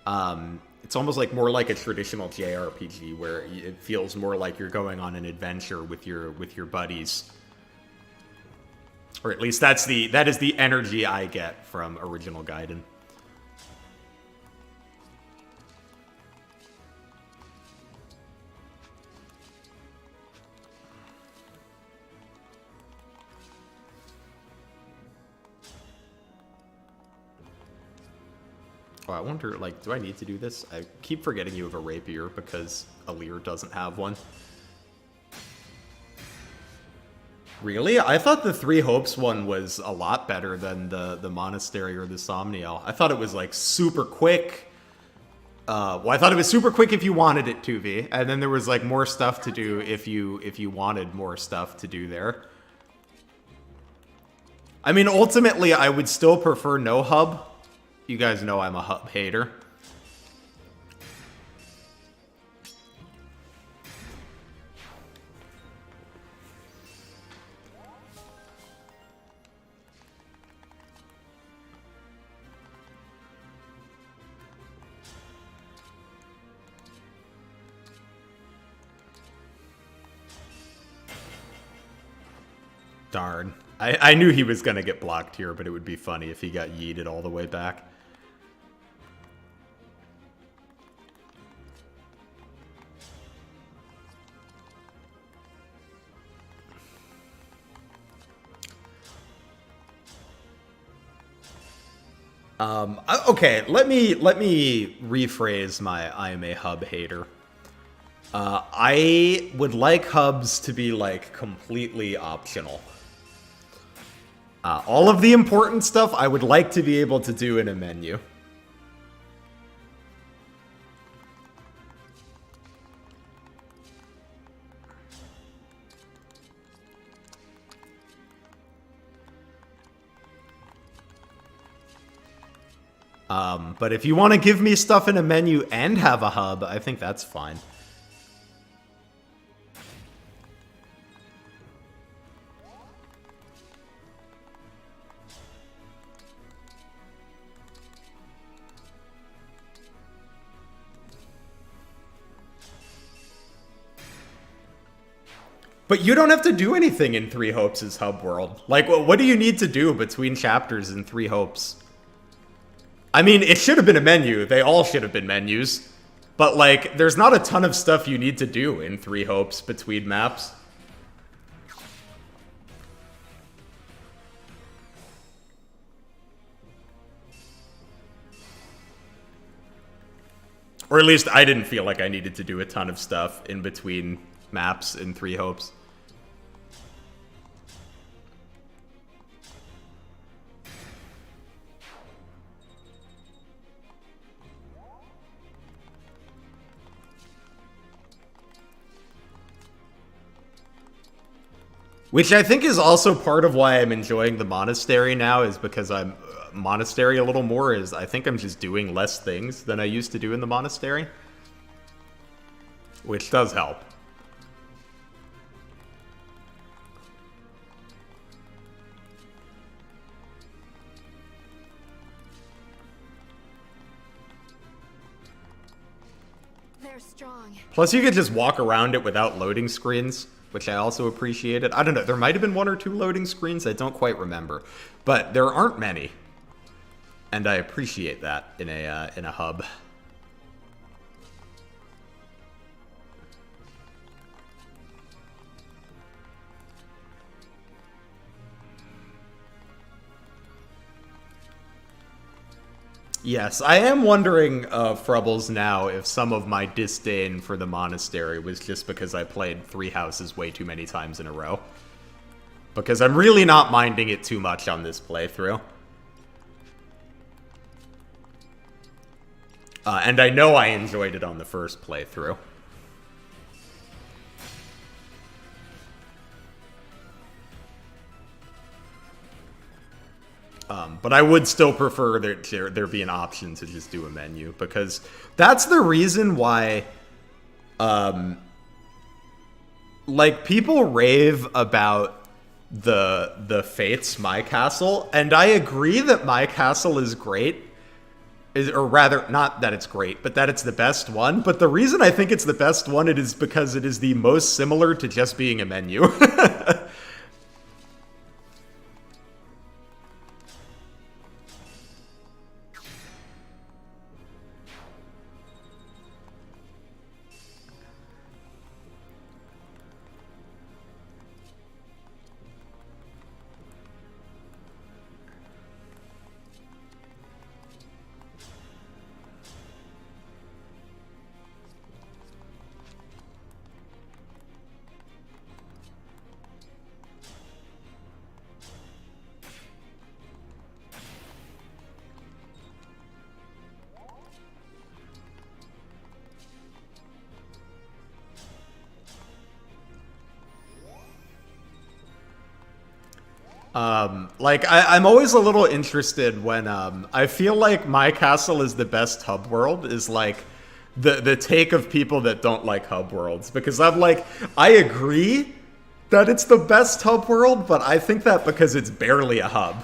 it's almost like more like a traditional JRPG where it feels more like you're going on an adventure with your buddies. Or at least that is the energy I get from original Gaiden. Oh, I wonder, like, do I need to do this? I keep forgetting you have a rapier because Alir doesn't have one. Really? I thought the Three Hopes one was a lot better than the Monastery or the Somniel. I thought it was, like, super quick. Well, I thought it was super quick if you wanted it to be, and then there was, like, more stuff to do if you wanted more stuff to do there. I mean, ultimately, I would still prefer no hub. You guys know I'm a hub hater. Darn. I knew he was going to get blocked here, but it would be funny if he got yeeted all the way back. Okay, let me rephrase my I am a hub hater. I would like hubs to be, like, completely optional. All of the important stuff I would like to be able to do in a menu. But if you want to give me stuff in a menu and have a hub, I think that's fine. But you don't have to do anything in Three Hopes' hub world. Like, what do you need to do between chapters in Three Hopes? I mean, it should have been a menu. They all should have been menus. But, like, there's not a ton of stuff you need to do in Three Hopes between maps. Or at least I didn't feel like I needed to do a ton of stuff in between maps in Three Hopes. Which I think is also part of why I'm enjoying the Monastery now, is because I'm Monastery a little more, is I think I'm just doing less things than I used to do in the Monastery. Which does help. They're strong. Plus you could just walk around it without loading screens, which I also appreciated. I don't know, there might have been 1 or 2 loading screens, I don't quite remember. But there aren't many. And I appreciate that in a hub. Yes, I am wondering, Frubbles, now if some of my disdain for the Monastery was just because I played Three Houses way too many times in a row. Because I'm really not minding it too much on this playthrough. And I know I enjoyed it on the first playthrough. But I would still prefer there be an option to just do a menu, because that's the reason why, like, people rave about the Fates My Castle, and I agree that My Castle is great, or rather, not that it's great, but that it's the best one. But the reason I think it's the best one it is because it is the most similar to just being a menu. Like, I'm always a little interested when, I feel like My Castle is the best hub world, is like, the take of people that don't like hub worlds. Because I'm like, I agree that it's the best hub world, but I think that because it's barely a hub.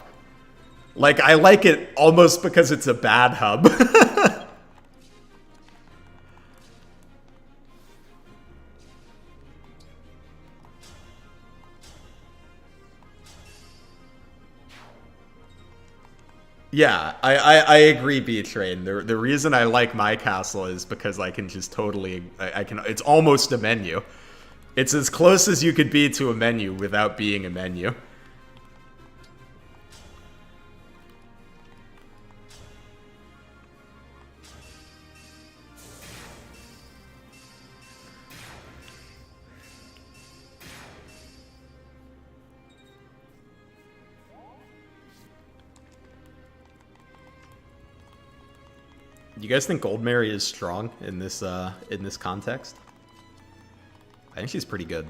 Like, I like it almost because it's a bad hub. Yeah, I agree, B-Train. The reason I like My Castle is because I can just totally... I can. It's almost a menu. It's as close as you could be to a menu without being a menu. You guys think Goldmary is strong in this context? I think she's pretty good.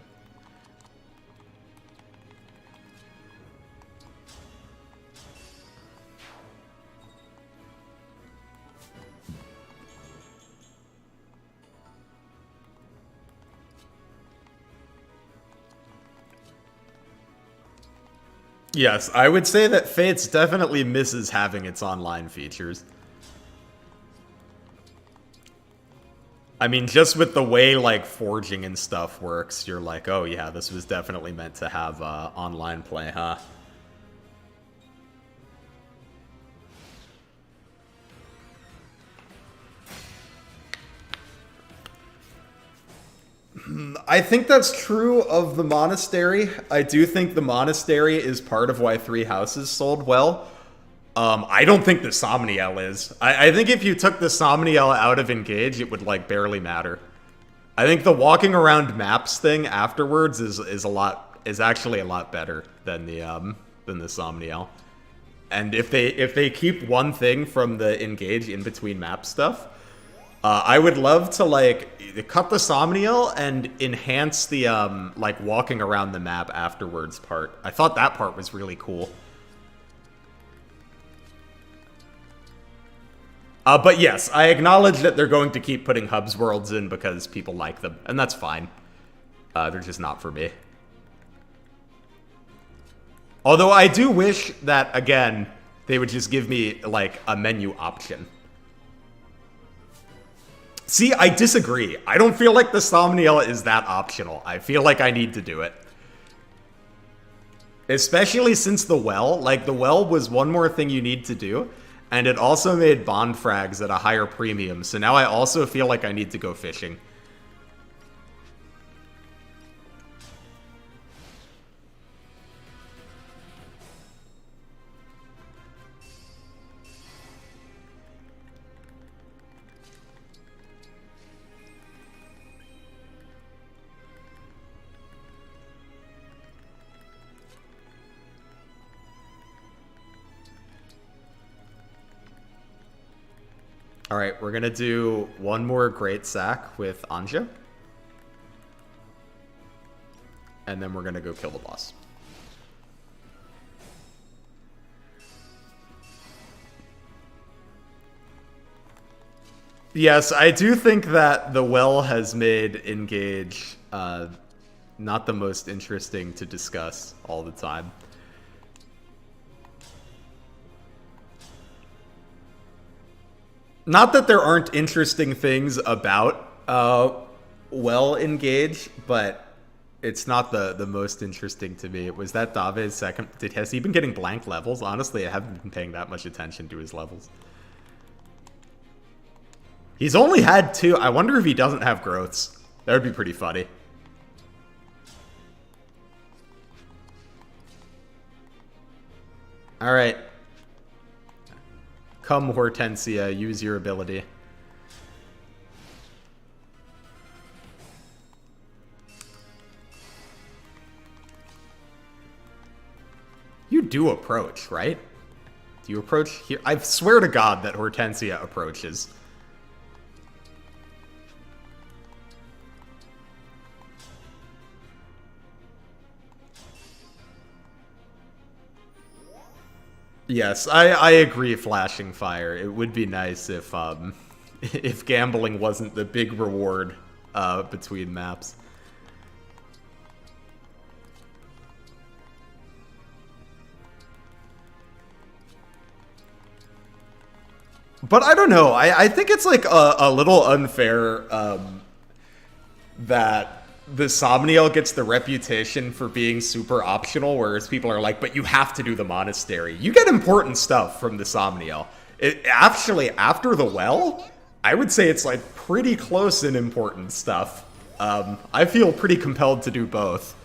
Yes, I would say that Fates definitely misses having its online features. I mean, just with the way, like, forging and stuff works, you're like, oh yeah, this was definitely meant to have online play, huh? I think that's true of the monastery. I do think the monastery is part of why Three Houses sold well. I don't think the Somniel is. I think if you took the Somniel out of Engage, it would, like, barely matter. I think the walking around maps thing afterwards is actually a lot better than the Somniel. And if they keep one thing from the Engage in between map stuff, I would love to, like, cut the Somniel and enhance the like walking around the map afterwards part. I thought that part was really cool. But yes, I acknowledge that they're going to keep putting hubs worlds in because people like them, and that's fine. They're just not for me. Although I do wish that, again, they would just give me, like, a menu option. See, I disagree. I don't feel like the Somniel is that optional. I feel like I need to do it. Especially since the well. Like, the well was one more thing you need to do. And it also made bond frags at a higher premium, so now I also feel like I need to go fishing. Alright, we're gonna do one more Great Sack with Anja. And then we're gonna go kill the boss. Yes, I do think that the well has made Engage not the most interesting to discuss all the time. Not that there aren't interesting things about well Engage, but it's not the most interesting to me. Was that Dave's second? Has he been getting blank levels? Honestly, I haven't been paying that much attention to his levels. He's only had 2. I wonder if he doesn't have growths. That would be pretty funny. All right. Come, Hortensia, use your ability. You do approach, right? Do you approach here? I swear to God that Hortensia approaches. Yes, I agree, flashing fire. It would be nice if if gambling wasn't the big reward between maps. But I don't know. I think it's like a little unfair that the Somniel gets the reputation for being super optional, whereas people are like, but you have to do the monastery. You get important stuff from the Somniel. It, actually, after the well, I would say it's like pretty close in important stuff. I feel pretty compelled to do both.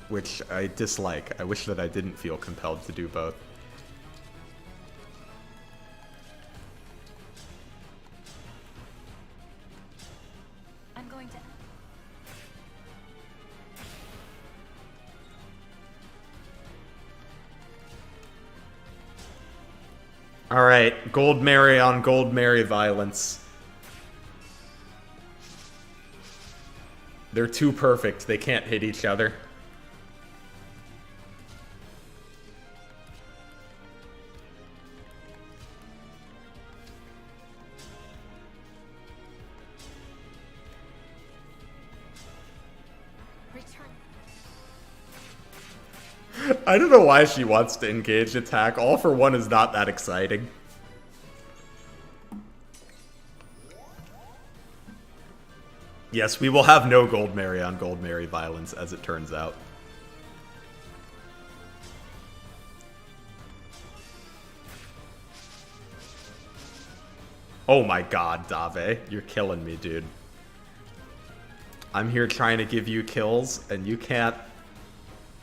Which I dislike. I wish that I didn't feel compelled to do both. I'm going to... Alright, Goldmary on Goldmary violence. They're too perfect. They can't hit each other. I don't know why she wants to engage attack. All for One is not that exciting. Yes, we will have no Goldmary on Goldmary violence, as it turns out. Oh my god, Dave. You're killing me, dude. I'm here trying to give you kills, and you can't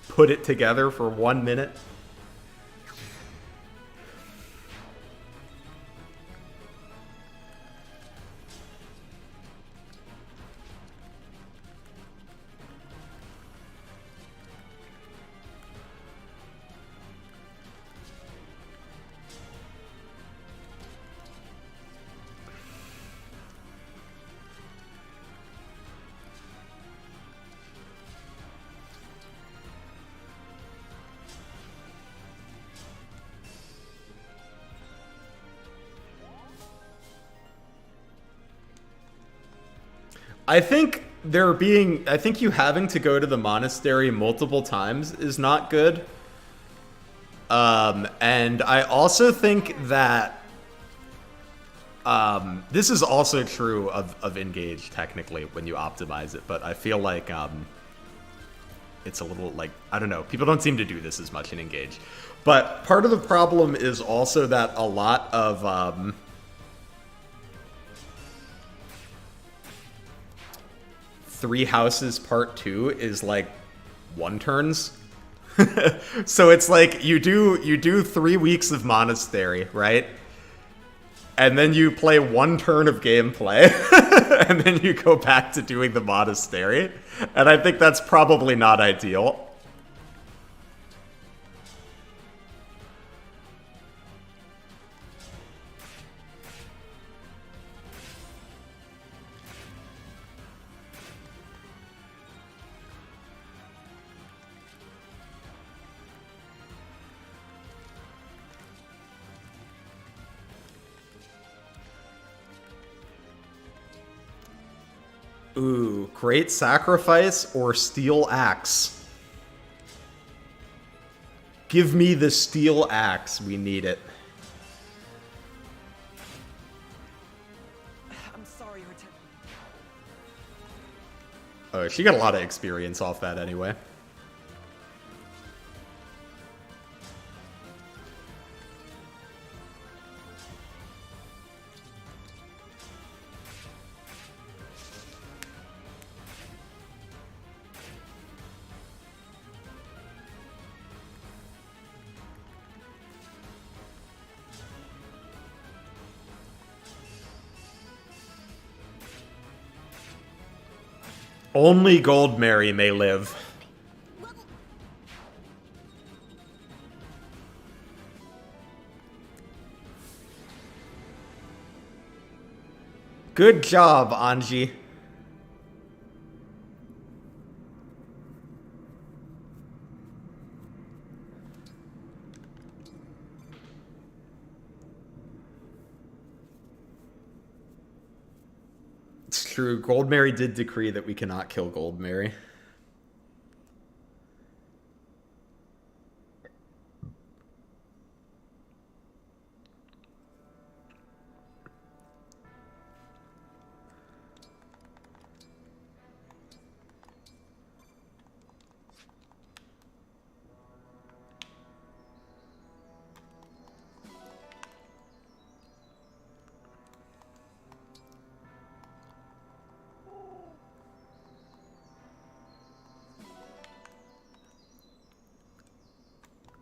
put it together for 1 minute. I think you having to go to the monastery multiple times is not good. And I also think that this is also true of Engage, technically, when you optimize it, but I feel like it's a little, like, I don't know, people don't seem to do this as much in Engage. But part of the problem is also that a lot of Three Houses Part 2 is like 1 turns. So it's like you do 3 weeks of Monastery, right? And then you play 1 turn of gameplay, and then you go back to doing the Monastery. And I think that's probably not ideal. Ooh, Great Sacrifice or Steel Axe? Give me the Steel Axe. We need it. I'm sorry, Hortensia. Oh, she got a lot of experience off that anyway. Only Goldmary may live. Good job, Anji. It's true. Goldmary did decree that we cannot kill Goldmary.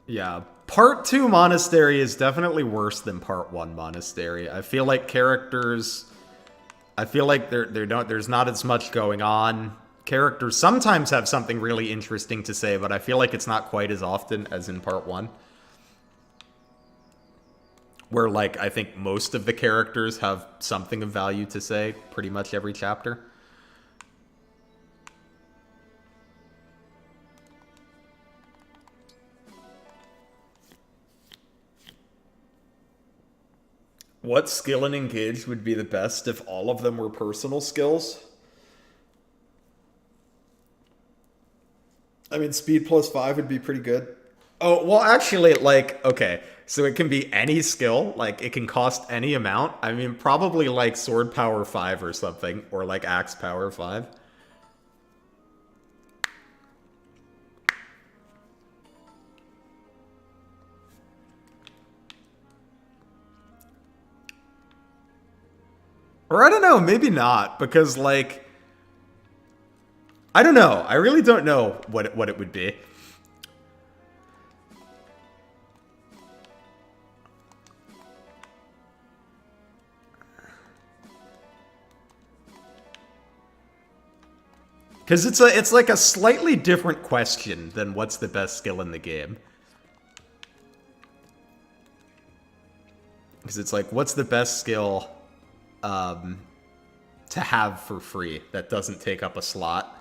Yeah, Part 2 Monastery is definitely worse than Part 1 Monastery. I feel like characters... I feel like there's not as much going on. Characters sometimes have something really interesting to say, but I feel like it's not quite as often as in Part 1. Where, like, I think most of the characters have something of value to say pretty much every chapter. What skill in Engage would be the best if all of them were personal skills? I mean, speed plus 5 would be pretty good. Oh, well, actually, like, okay. So it can be any skill. Like, it can cost any amount. I mean, probably, like, sword power 5 or something. Or, like, axe power 5. Or I don't know, maybe not, because, like, I don't know. I really don't know what it would be. Because it's like a slightly different question than what's the best skill in the game. Because it's like, what's the best skill to have for free that doesn't take up a slot?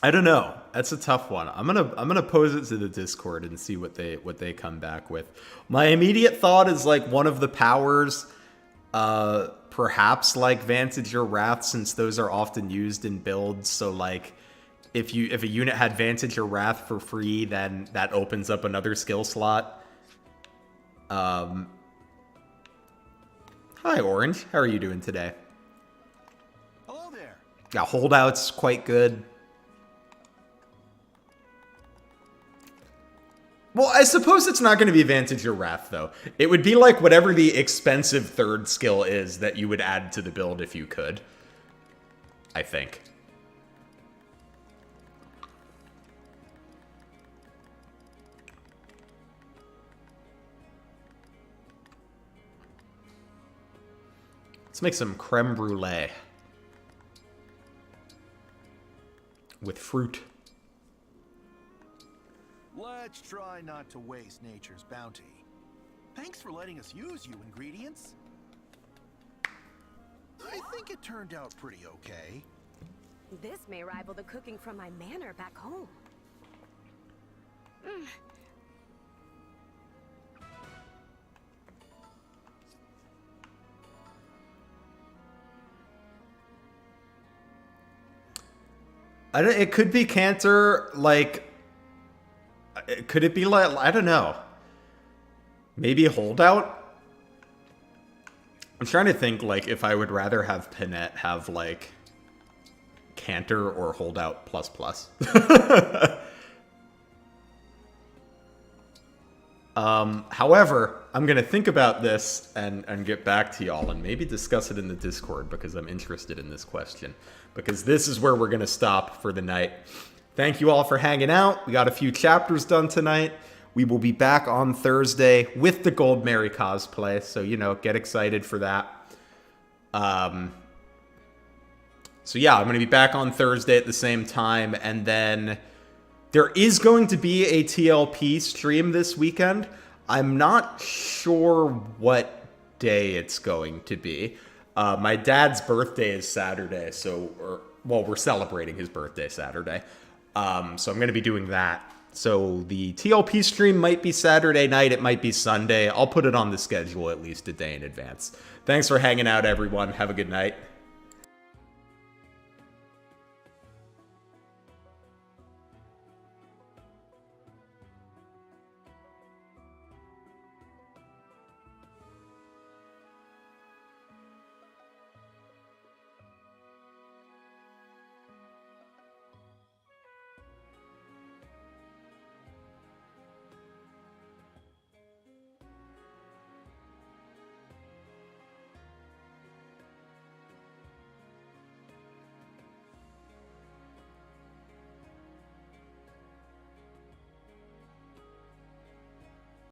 I don't know. That's a tough one. I'm gonna pose it to the Discord and see what they come back with. My immediate thought is like one of the powers, perhaps like Vantage or Wrath, since those are often used in builds. So like, if a unit had Vantage or Wrath for free, then that opens up another skill slot. Hi Orange, how are you doing today? Hello there. Yeah, Holdout's quite good. Well, I suppose it's not going to be Vantage or Wrath, though. It would be like whatever the expensive third skill is that you would add to the build if you could. I think. Let's make some creme brulee. With fruit. Let's try not to waste nature's bounty. Thanks for letting us use you ingredients. I think it turned out pretty okay. This may rival the cooking from my manor back home. It could be Cantor, like... Could it be like... I don't know. Maybe Holdout? I'm trying to think, like, if I would rather have Panette have, like... Cantor or Holdout plus plus. However, I'm going to think about this and get back to y'all and maybe discuss it in the Discord because I'm interested in this question. Because this is where we're going to stop for the night. Thank you all for hanging out. We got a few chapters done tonight. We will be back on Thursday with the Goldmary cosplay. So, you know, get excited for that. So yeah, I'm going to be back on Thursday at the same time. And then there is going to be a TLP stream this weekend. I'm not sure what day it's going to be. My dad's birthday is Saturday, well, we're celebrating his birthday Saturday. So I'm going to be doing that. So the TLP stream might be Saturday night, it might be Sunday. I'll put it on the schedule at least a day in advance. Thanks for hanging out, everyone. Have a good night.